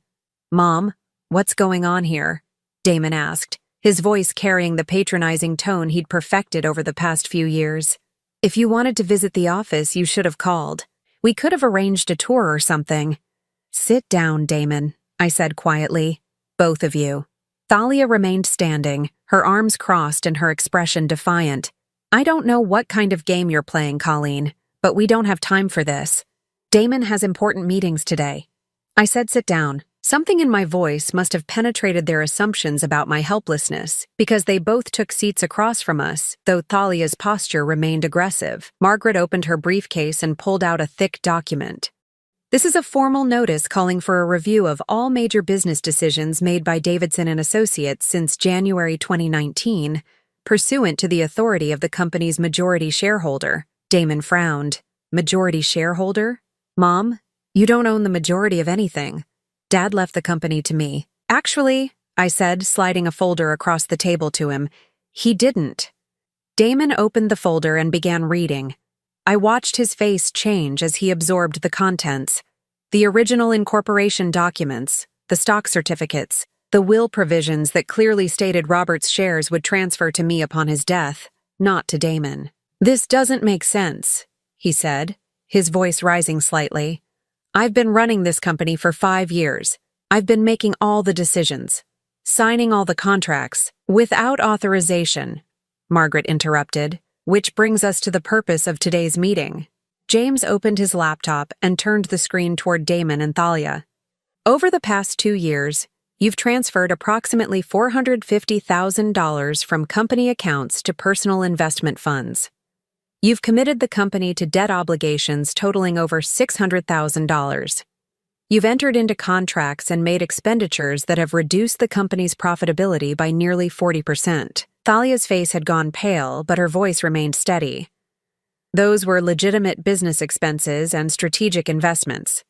"Mom, what's going on here?" Damon asked, his voice carrying the patronizing tone he'd perfected over the past few years. "If you wanted to visit the office, you should have called. We could have arranged a tour or something." "Sit down, Damon," I said quietly. "Both of you." Thalia remained standing, her arms crossed and her expression defiant. "I don't know what kind of game you're playing, Colleen, but we don't have time for this. Damon has important meetings today." I said sit down. Something in my voice must have penetrated their assumptions about my helplessness, because they both took seats across from us, though Thalia's posture remained aggressive. Margaret opened her briefcase and pulled out a thick document. "This is a formal notice calling for a review of all major business decisions made by Davidson & Associates since January 2019, pursuant to the authority of the company's majority shareholder." Damon frowned. "Majority shareholder? Mom, you don't own the majority of anything. Dad left the company to me." "Actually," I said, sliding a folder across the table to him, "he didn't." Damon opened the folder and began reading. I watched his face change as he absorbed the contents. The original incorporation documents, the stock certificates, the will provisions that clearly stated Robert's shares would transfer to me upon his death, not to Damon. "This doesn't make sense," he said, his voice rising slightly. "I've been running this company for 5 years. I've been making all the decisions, signing all the contracts, without authorization," Margaret interrupted, "which brings us to the purpose of today's meeting." James opened his laptop and turned the screen toward Damon and Thalia. "Over the past 2 years, you've transferred approximately $450,000 from company accounts to personal investment funds. You've committed the company to debt obligations totaling over $600,000. You've entered into contracts and made expenditures that have reduced the company's profitability by nearly 40%. Thalia's face had gone pale, but her voice remained steady. Those were legitimate business expenses and strategic investments.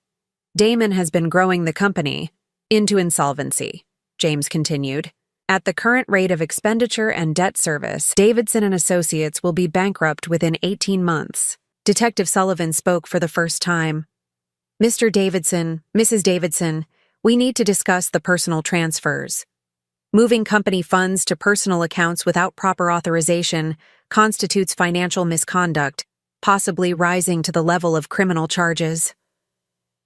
Damon has been growing the company into insolvency, James continued. At the current rate of expenditure and debt service, Davidson & Associates will be bankrupt within 18 months. Detective Sullivan spoke for the first time. Mr. Davidson, Mrs. Davidson, we need to discuss the personal transfers. Moving company funds to personal accounts without proper authorization constitutes financial misconduct, possibly rising to the level of criminal charges.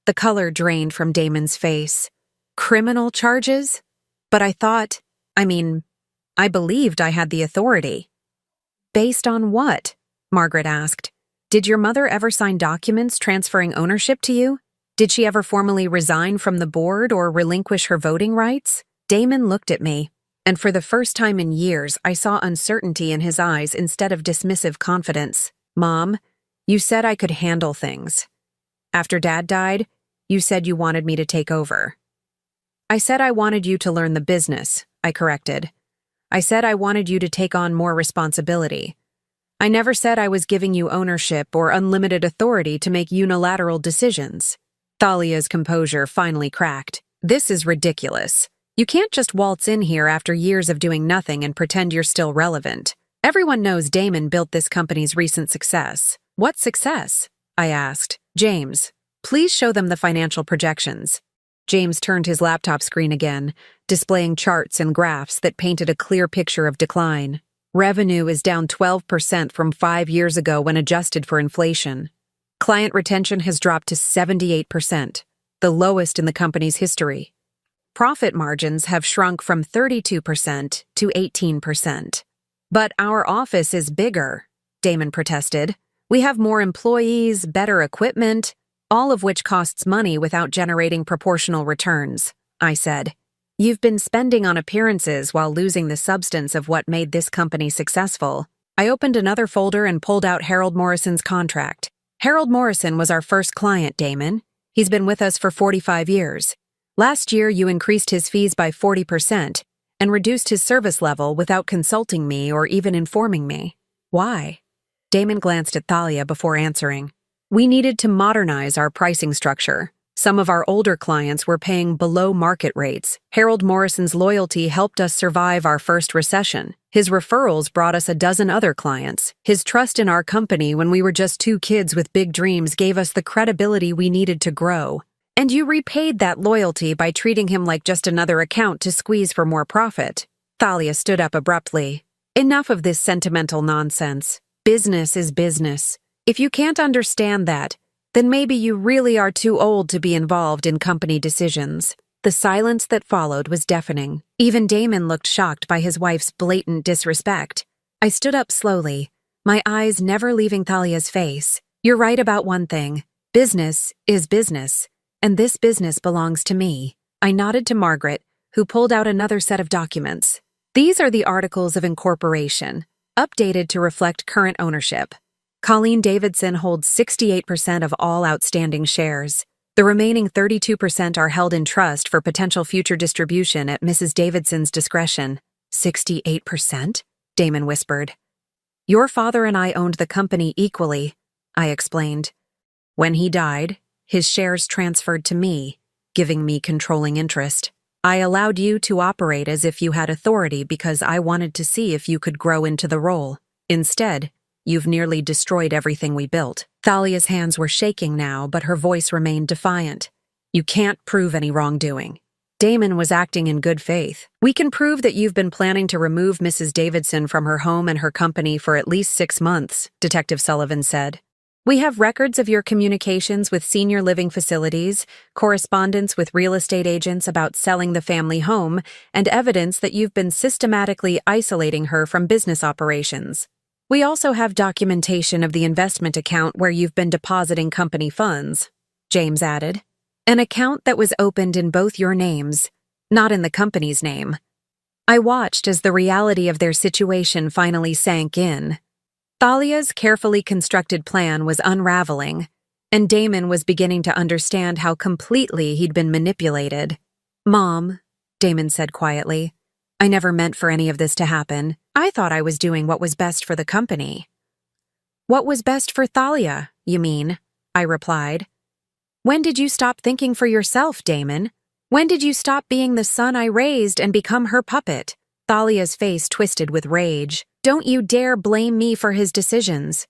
The color drained from Damon's face. Criminal charges? But I believed I had the authority. Based on what? Margaret asked. Did your mother ever sign documents transferring ownership to you? Did she ever formally resign from the board or relinquish her voting rights? Damon looked at me, and for the first time in years, I saw uncertainty in his eyes instead of dismissive confidence. Mom, you said I could handle things. After Dad died, you said you wanted me to take over. I said I wanted you to learn the business, I corrected. I said I wanted you to take on more responsibility. I never said I was giving you ownership or unlimited authority to make unilateral decisions. Thalia's composure finally cracked. This is ridiculous. You can't just waltz in here after years of doing nothing and pretend you're still relevant. Everyone knows Damon built this company's recent success. What success? I asked. James, please show them the financial projections. James turned his laptop screen again, displaying charts and graphs that painted a clear picture of decline. Revenue is down 12% from 5 years ago when adjusted for inflation. Client retention has dropped to 78%, the lowest in the company's history. Profit margins have shrunk from 32% to 18%. But our office is bigger, Damon protested. We have more employees, better equipment, all of which costs money without generating proportional returns, I said. You've been spending on appearances while losing the substance of what made this company successful. I opened another folder and pulled out Harold Morrison's contract. Harold Morrison was our first client, Damon. He's been with us for 45 years. Last year, you increased his fees by 40% and reduced his service level without consulting me or even informing me. Why? Damon glanced at Thalia before answering. We needed to modernize our pricing structure. Some of our older clients were paying below market rates. Harold Morrison's loyalty helped us survive our first recession. His referrals brought us a dozen other clients. His trust in our company when we were just two kids with big dreams gave us the credibility we needed to grow. And you repaid that loyalty by treating him like just another account to squeeze for more profit. Thalia stood up abruptly. Enough of this sentimental nonsense. Business is business. If you can't understand that, then maybe you really are too old to be involved in company decisions. The silence that followed was deafening. Even Damon looked shocked by his wife's blatant disrespect. I stood up slowly, my eyes never leaving Thalia's face. You're right about one thing. Business is business, and this business belongs to me. I nodded to Margaret, who pulled out another set of documents. These are the articles of incorporation, updated to reflect current ownership. Colleen Davidson holds 68% of all outstanding shares. The remaining 32% are held in trust for potential future distribution at Mrs. Davidson's discretion. 68%? Damon whispered. Your father and I owned the company equally, I explained. When he died, his shares transferred to me, giving me controlling interest. I allowed you to operate as if you had authority because I wanted to see if you could grow into the role. Instead, you've nearly destroyed everything we built. Thalia's hands were shaking now, but her voice remained defiant. You can't prove any wrongdoing. Damon was acting in good faith. We can prove that you've been planning to remove Mrs. Davidson from her home and her company for at least 6 months, Detective Sullivan said. We have records of your communications with senior living facilities, correspondence with real estate agents about selling the family home, and evidence that you've been systematically isolating her from business operations. We also have documentation of the investment account where you've been depositing company funds, James added. An account that was opened in both your names, not in the company's name. I watched as the reality of their situation finally sank in. Thalia's carefully constructed plan was unraveling, and Damon was beginning to understand how completely he'd been manipulated. "Mom," Damon said quietly, "I never meant for any of this to happen. I thought I was doing what was best for the company." "What was best for Thalia, you mean?" I replied. "When did you stop thinking for yourself, Damon? When did you stop being the son I raised and become her puppet?" Thalia's face twisted with rage. "Don't you dare blame me for his decisions.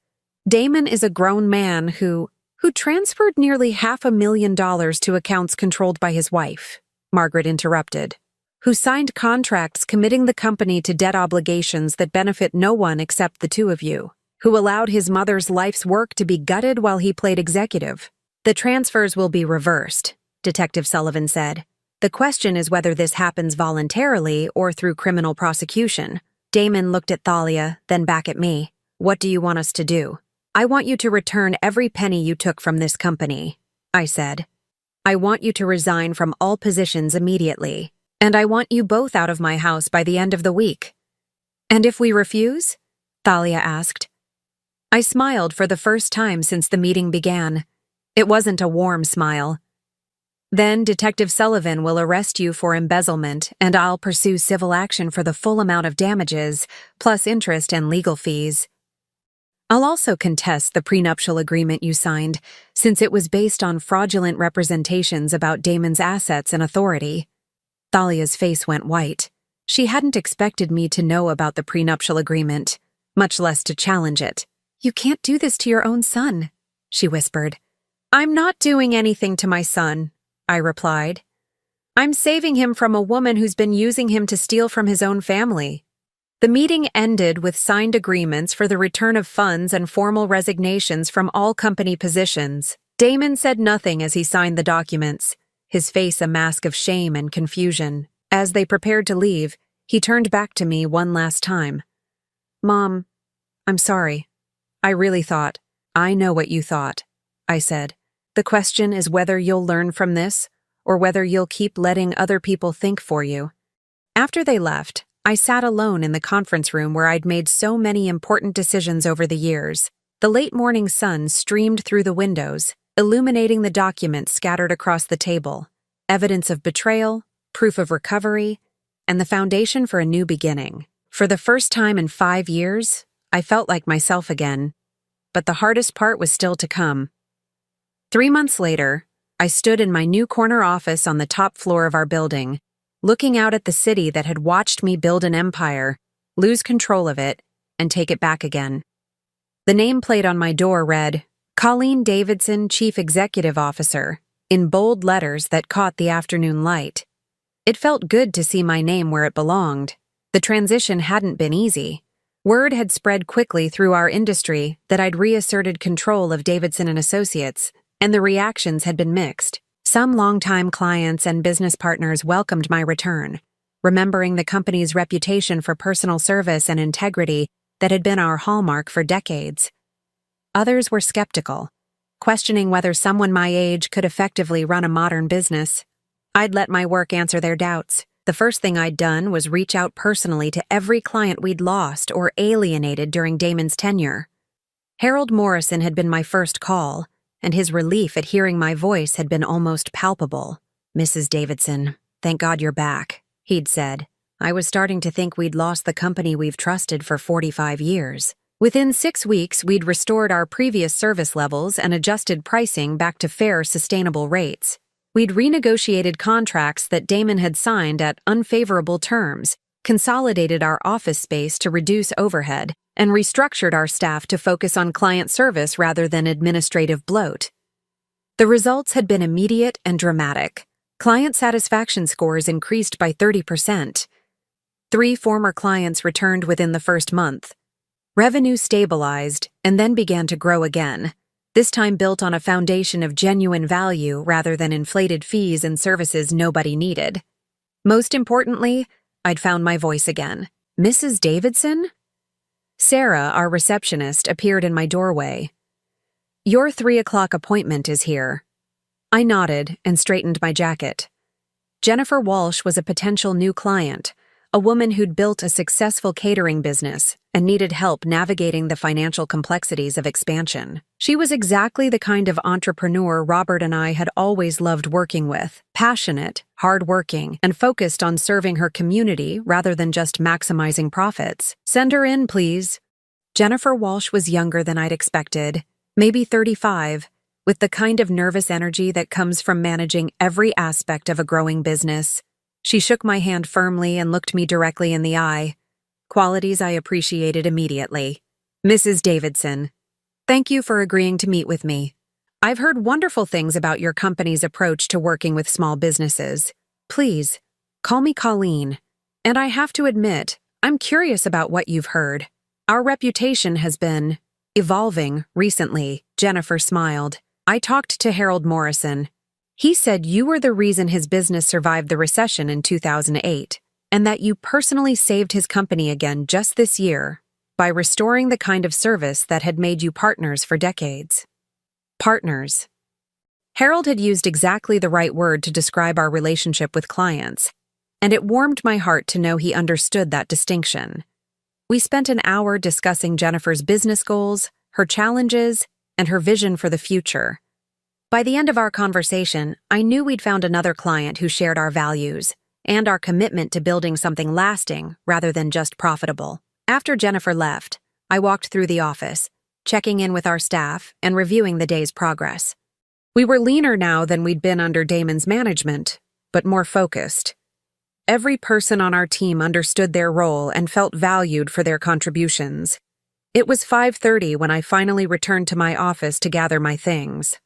Damon is a grown man who transferred nearly $500,000 to accounts controlled by his wife," Margaret interrupted, "who signed contracts committing the company to debt obligations that benefit no one except the two of you, who allowed his mother's life's work to be gutted while he played executive. The transfers will be reversed," Detective Sullivan said. "The question is whether this happens voluntarily or through criminal prosecution." Damon looked at Thalia, then back at me. "What do you want us to do?" "I want you to return every penny you took from this company," I said. "I want you to resign from all positions immediately, and I want you both out of my house by the end of the week." "And if we refuse?" Thalia asked. I smiled for the first time since the meeting began. It wasn't a warm smile. "Then Detective Sullivan will arrest you for embezzlement, and I'll pursue civil action for the full amount of damages, plus interest and legal fees. I'll also contest the prenuptial agreement you signed, since it was based on fraudulent representations about Damon's assets and authority." Thalia's face went white. She hadn't expected me to know about the prenuptial agreement, much less to challenge it. "You can't do this to your own son," she whispered. "I'm not doing anything to my son," I replied. "I'm saving him from a woman who's been using him to steal from his own family." The meeting ended with signed agreements for the return of funds and formal resignations from all company positions. Damon said nothing as he signed the documents, his face a mask of shame and confusion. As they prepared to leave, he turned back to me one last time. "Mom, I'm sorry. I really thought." "I know what you thought," I said. "The question is whether you'll learn from this, or whether you'll keep letting other people think for you." After they left, I sat alone in the conference room where I'd made so many important decisions over the years. The late morning sun streamed through the windows, illuminating the documents scattered across the table, evidence of betrayal, proof of recovery, and the foundation for a new beginning. For the first time in 5 years, I felt like myself again. But the hardest part was still to come. 3 months later, I stood in my new corner office on the top floor of our building, looking out at the city that had watched me build an empire, lose control of it, and take it back again. The nameplate on my door read, "Colleen Davidson, Chief Executive Officer," in bold letters that caught the afternoon light. It felt good to see my name where it belonged. The transition hadn't been easy. Word had spread quickly through our industry that I'd reasserted control of Davidson & Associates, and the reactions had been mixed. Some longtime clients and business partners welcomed my return, remembering the company's reputation for personal service and integrity that had been our hallmark for decades. Others were skeptical, questioning whether someone my age could effectively run a modern business. I'd let my work answer their doubts. The first thing I'd done was reach out personally to every client we'd lost or alienated during Damon's tenure. Harold Morrison had been my first call, and his relief at hearing my voice had been almost palpable. "Mrs. Davidson, thank God you're back," he'd said. "I was starting to think we'd lost the company we've trusted for 45 years. Within 6 weeks, we'd restored our previous service levels and adjusted pricing back to fair, sustainable rates. We'd renegotiated contracts that Damon had signed at unfavorable terms, consolidated our office space to reduce overhead, and restructured our staff to focus on client service rather than administrative bloat. The results had been immediate and dramatic. Client satisfaction scores increased by 30%. 3 former clients returned within the first month. Revenue stabilized and then began to grow again, this time built on a foundation of genuine value rather than inflated fees and services nobody needed. Most importantly, I'd found my voice again. "Mrs. Davidson?" Sarah, our receptionist, appeared in my doorway. "Your 3 o'clock appointment is here." I nodded and straightened my jacket. Jennifer Walsh was a potential new client, a woman who'd built a successful catering business and needed help navigating the financial complexities of expansion. She was exactly the kind of entrepreneur Robert and I had always loved working with, passionate, hardworking, and focused on serving her community rather than just maximizing profits. "Send her in, please." Jennifer Walsh was younger than I'd expected, maybe 35, with the kind of nervous energy that comes from managing every aspect of a growing business. She shook my hand firmly and looked me directly in the eye, qualities I appreciated immediately. "Mrs. Davidson, thank you for agreeing to meet with me. I've heard wonderful things about your company's approach to working with small businesses. Please, call me Colleen. And I have to admit, I'm curious about what you've heard. Our reputation has been evolving recently." Jennifer smiled. "I talked to Harold Morrison. He said you were the reason his business survived the recession in 2008, and that you personally saved his company again just this year by restoring the kind of service that had made you partners for decades." Partners. Harold had used exactly the right word to describe our relationship with clients, and it warmed my heart to know he understood that distinction. We spent an hour discussing Jennifer's business goals, her challenges, and her vision for the future. By the end of our conversation, I knew we'd found another client who shared our values and our commitment to building something lasting rather than just profitable. After Jennifer left, I walked through the office, checking in with our staff and reviewing the day's progress. We were leaner now than we'd been under Damon's management, but more focused. Every person on our team understood their role and felt valued for their contributions. It was 5:30 when I finally returned to my office to gather my things.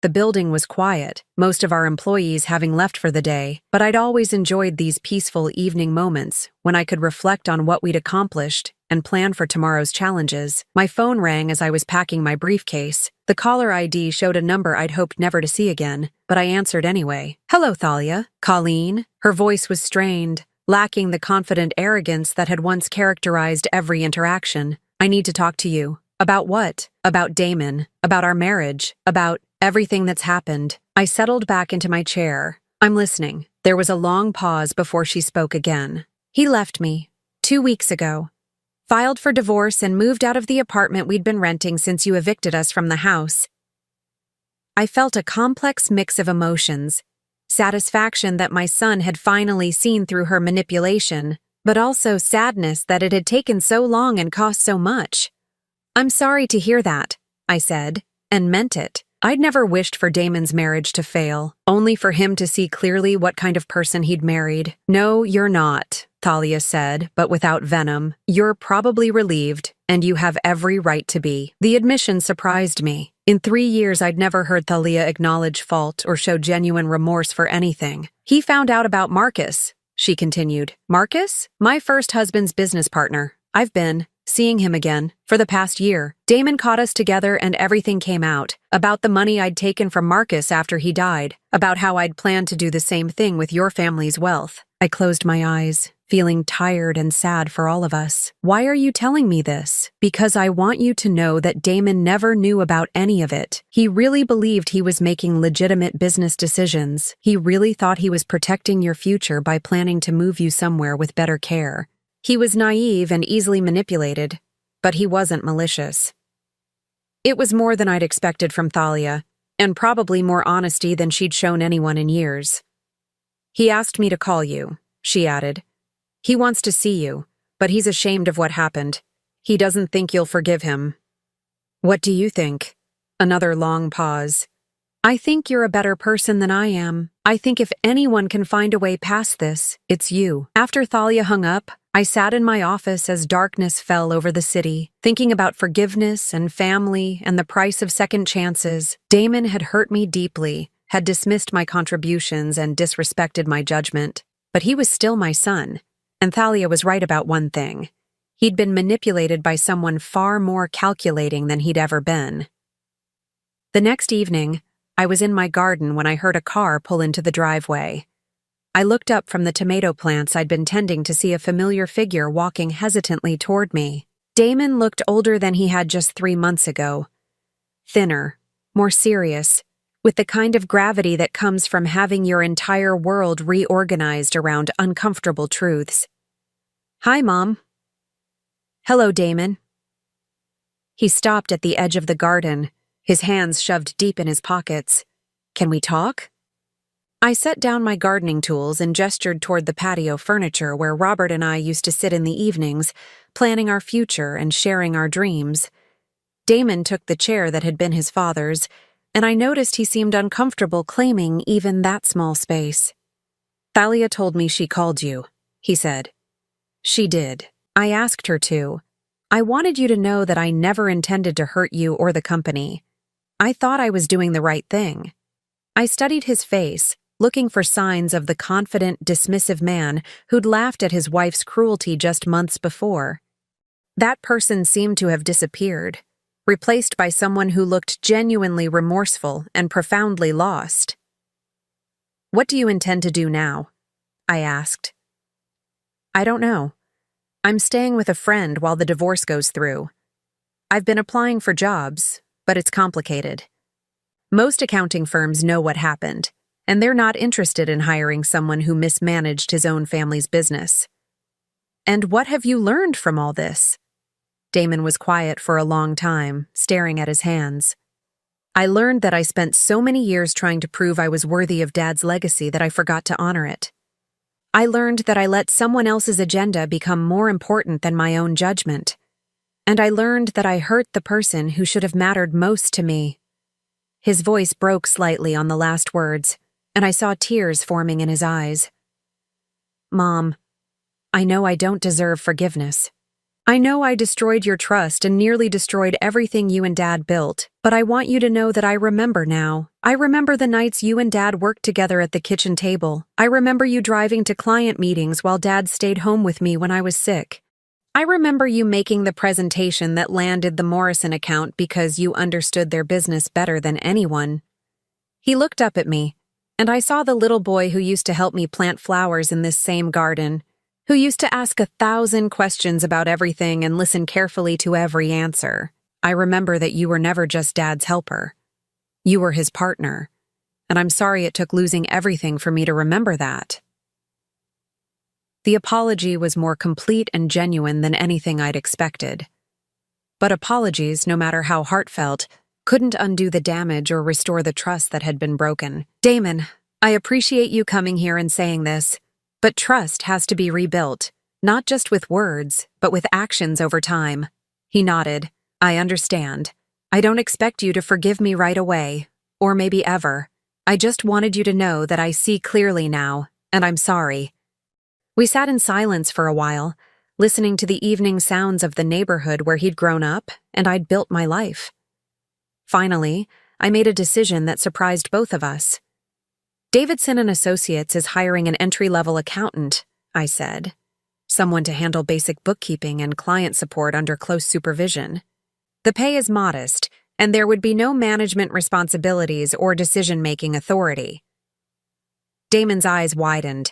The building was quiet, most of our employees having left for the day, but I'd always enjoyed these peaceful evening moments when I could reflect on what we'd accomplished and plan for tomorrow's challenges. My phone rang as I was packing my briefcase. The caller ID showed a number I'd hoped never to see again, but I answered anyway. "Hello, Thalia." "Colleen?" Her voice was strained, lacking the confident arrogance that had once characterized every interaction. "I need to talk to you." "About what?" "About Damon, about our marriage, about everything that's happened." I settled back into my chair. "I'm listening." There was a long pause before she spoke again. "He left me 2 weeks ago. Filed for divorce and moved out of the apartment we'd been renting since you evicted us from the house." I felt a complex mix of emotions, satisfaction that my son had finally seen through her manipulation, but also sadness that it had taken so long and cost so much. "I'm sorry to hear that," I said, and meant it. I'd never wished for Damon's marriage to fail, only for him to see clearly what kind of person he'd married. "No, you're not," Thalia said, but without venom. "You're probably relieved, and you have every right to be." The admission surprised me. In 3 years, I'd never heard Thalia acknowledge fault or show genuine remorse for anything. "He found out about Marcus," she continued. "Marcus? My first husband's business partner. I've been seeing him again for the past year. Damon caught us together and everything came out. About the money I'd taken from Marcus after he died. About how I'd planned to do the same thing with your family's wealth." I closed my eyes, feeling tired and sad for all of us. "Why are you telling me this?" "Because I want you to know that Damon never knew about any of it. He really believed he was making legitimate business decisions. He really thought he was protecting your future by planning to move you somewhere with better care. He was naive and easily manipulated, but he wasn't malicious." It was more than I'd expected from Thalia, and probably more honesty than she'd shown anyone in years. "He asked me to call you," she added. "He wants to see you, but he's ashamed of what happened. He doesn't think you'll forgive him." "What do you think?" Another long pause. "I think you're a better person than I am. I think if anyone can find a way past this, it's you." After Thalia hung up, I sat in my office as darkness fell over the city, thinking about forgiveness and family and the price of second chances. Damon had hurt me deeply, had dismissed my contributions and disrespected my judgment, but he was still my son. And Thalia was right about one thing. He'd been manipulated by someone far more calculating than he'd ever been. The next evening, I was in my garden when I heard a car pull into the driveway. I looked up from the tomato plants I'd been tending to see a familiar figure walking hesitantly toward me. Damon looked older than he had just 3 months ago. Thinner, more serious, with the kind of gravity that comes from having your entire world reorganized around uncomfortable truths. Hi, Mom. Hello, Damon. He stopped at the edge of the garden, his hands shoved deep in his pockets. Can we talk? I set down my gardening tools and gestured toward the patio furniture where Robert and I used to sit in the evenings, planning our future and sharing our dreams. Damon took the chair that had been his father's, and I noticed he seemed uncomfortable claiming even that small space. Thalia told me she called you, he said. She did. I asked her to. I wanted you to know that I never intended to hurt you or the company. I thought I was doing the right thing. I studied his face, looking for signs of the confident, dismissive man who'd laughed at his wife's cruelty just months before. That person seemed to have disappeared, replaced by someone who looked genuinely remorseful and profoundly lost. What do you intend to do now? I asked. I don't know. I'm staying with a friend while the divorce goes through. I've been applying for jobs, but it's complicated. Most accounting firms know what happened, and they're not interested in hiring someone who mismanaged his own family's business. And what have you learned from all this? Damon was quiet for a long time, staring at his hands. I learned that I spent so many years trying to prove I was worthy of Dad's legacy that I forgot to honor it. I learned that I let someone else's agenda become more important than my own judgment. And I learned that I hurt the person who should have mattered most to me. His voice broke slightly on the last words, and I saw tears forming in his eyes. Mom, I know I don't deserve forgiveness. I know I destroyed your trust and nearly destroyed everything you and Dad built, but I want you to know that I remember now. I remember the nights you and Dad worked together at the kitchen table. I remember you driving to client meetings while Dad stayed home with me when I was sick. I remember you making the presentation that landed the Morrison account because you understood their business better than anyone. He looked up at me, and I saw the little boy who used to help me plant flowers in this same garden, who used to ask 1,000 questions about everything and listen carefully to every answer. I remember that you were never just Dad's helper. You were his partner, and I'm sorry it took losing everything for me to remember that. The apology was more complete and genuine than anything I'd expected. But apologies, no matter how heartfelt, couldn't undo the damage or restore the trust that had been broken. Damon, I appreciate you coming here and saying this. But trust has to be rebuilt, not just with words, but with actions over time. He nodded. I understand. I don't expect you to forgive me right away, or maybe ever. I just wanted you to know that I see clearly now, and I'm sorry. We sat in silence for a while, listening to the evening sounds of the neighborhood where he'd grown up and I'd built my life. Finally, I made a decision that surprised both of us. Davidson and Associates is hiring an entry-level accountant, I said. Someone to handle basic bookkeeping and client support under close supervision. The pay is modest, and there would be no management responsibilities or decision-making authority. Damon's eyes widened.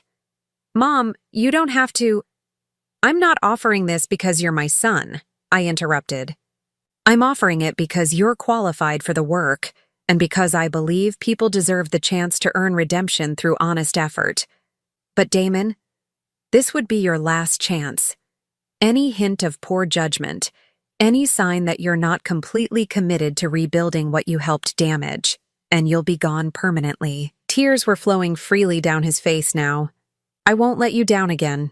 Mom, you don't have to— I'm not offering this because you're my son, I interrupted. I'm offering it because you're qualified for the work, and because I believe people deserve the chance to earn redemption through honest effort. But Damon, this would be your last chance. Any hint of poor judgment, any sign that you're not completely committed to rebuilding what you helped damage, and you'll be gone permanently. Tears were flowing freely down his face now. I won't let you down again.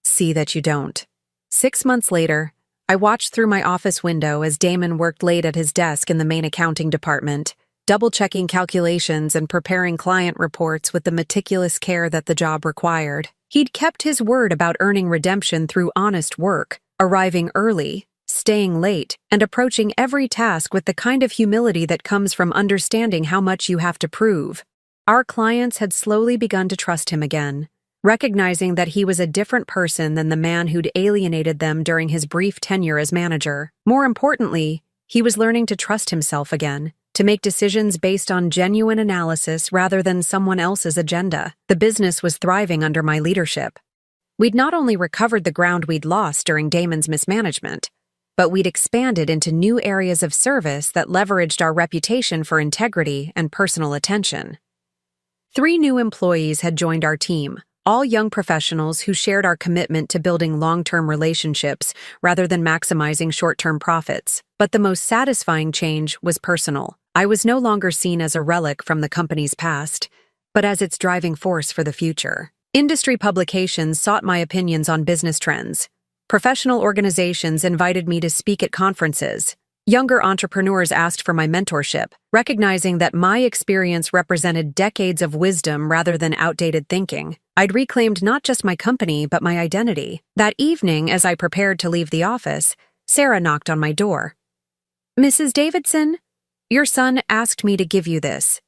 See that you don't. 6 months later, I watched through my office window as Damon worked late at his desk in the main accounting department, double-checking calculations and preparing client reports with the meticulous care that the job required. He'd kept his word about earning redemption through honest work, arriving early, staying late, and approaching every task with the kind of humility that comes from understanding how much you have to prove. Our clients had slowly begun to trust him again, recognizing that he was a different person than the man who'd alienated them during his brief tenure as manager. More importantly, he was learning to trust himself again, to make decisions based on genuine analysis rather than someone else's agenda. The business was thriving under my leadership. We'd not only recovered the ground we'd lost during Damon's mismanagement, but we'd expanded into new areas of service that leveraged our reputation for integrity and personal attention. 3 new employees had joined our team, all young professionals who shared our commitment to building long-term relationships rather than maximizing short-term profits. But the most satisfying change was personal. I was no longer seen as a relic from the company's past, but as its driving force for the future. Industry publications sought my opinions on business trends. Professional organizations invited me to speak at conferences. Younger entrepreneurs asked for my mentorship, recognizing that my experience represented decades of wisdom rather than outdated thinking. I'd reclaimed not just my company, but my identity. That evening, as I prepared to leave the office, Sarah knocked on my door. "Mrs. Davidson, your son asked me to give you this."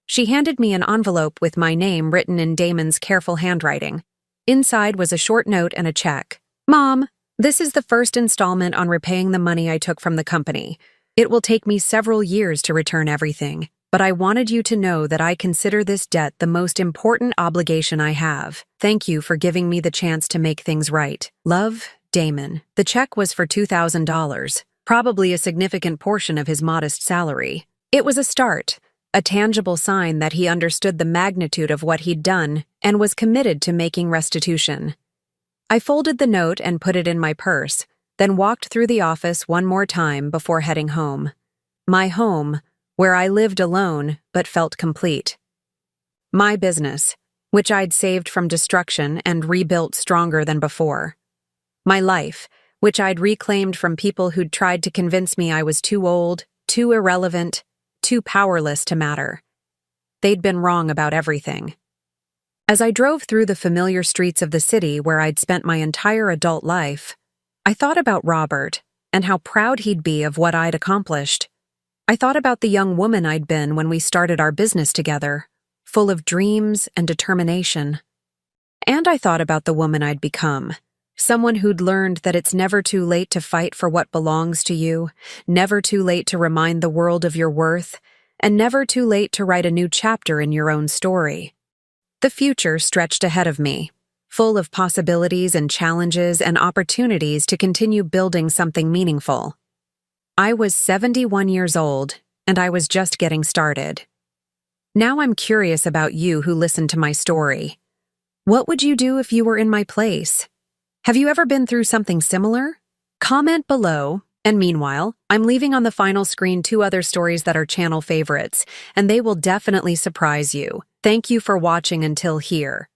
She handed me an envelope with my name written in Damon's careful handwriting. Inside was a short note and a check. "Mom, this is the first installment on repaying the money I took from the company. It will take me several years to return everything, but I wanted you to know that I consider this debt the most important obligation I have. Thank you for giving me the chance to make things right. Love, Damon." The check was for $2,000, probably a significant portion of his modest salary. It was a start, a tangible sign that he understood the magnitude of what he'd done and was committed to making restitution. I folded the note and put it in my purse, then walked through the office one more time before heading home. My home, where I lived alone but felt complete. My business, which I'd saved from destruction and rebuilt stronger than before. My life, which I'd reclaimed from people who'd tried to convince me I was too old, too irrelevant, too powerless to matter. They'd been wrong about everything. As I drove through the familiar streets of the city where I'd spent my entire adult life, I thought about Robert and how proud he'd be of what I'd accomplished. I thought about the young woman I'd been when we started our business together, full of dreams and determination. And I thought about the woman I'd become, someone who'd learned that it's never too late to fight for what belongs to you, never too late to remind the world of your worth, and never too late to write a new chapter in your own story. The future stretched ahead of me, full of possibilities and challenges and opportunities to continue building something meaningful. I was 71 years old, and I was just getting started. Now I'm curious about you who listened to my story. What would you do if you were in my place? Have you ever been through something similar? Comment below, and meanwhile, I'm leaving on the final screen 2 other stories that are channel favorites, and they will definitely surprise you. Thank you for watching until here.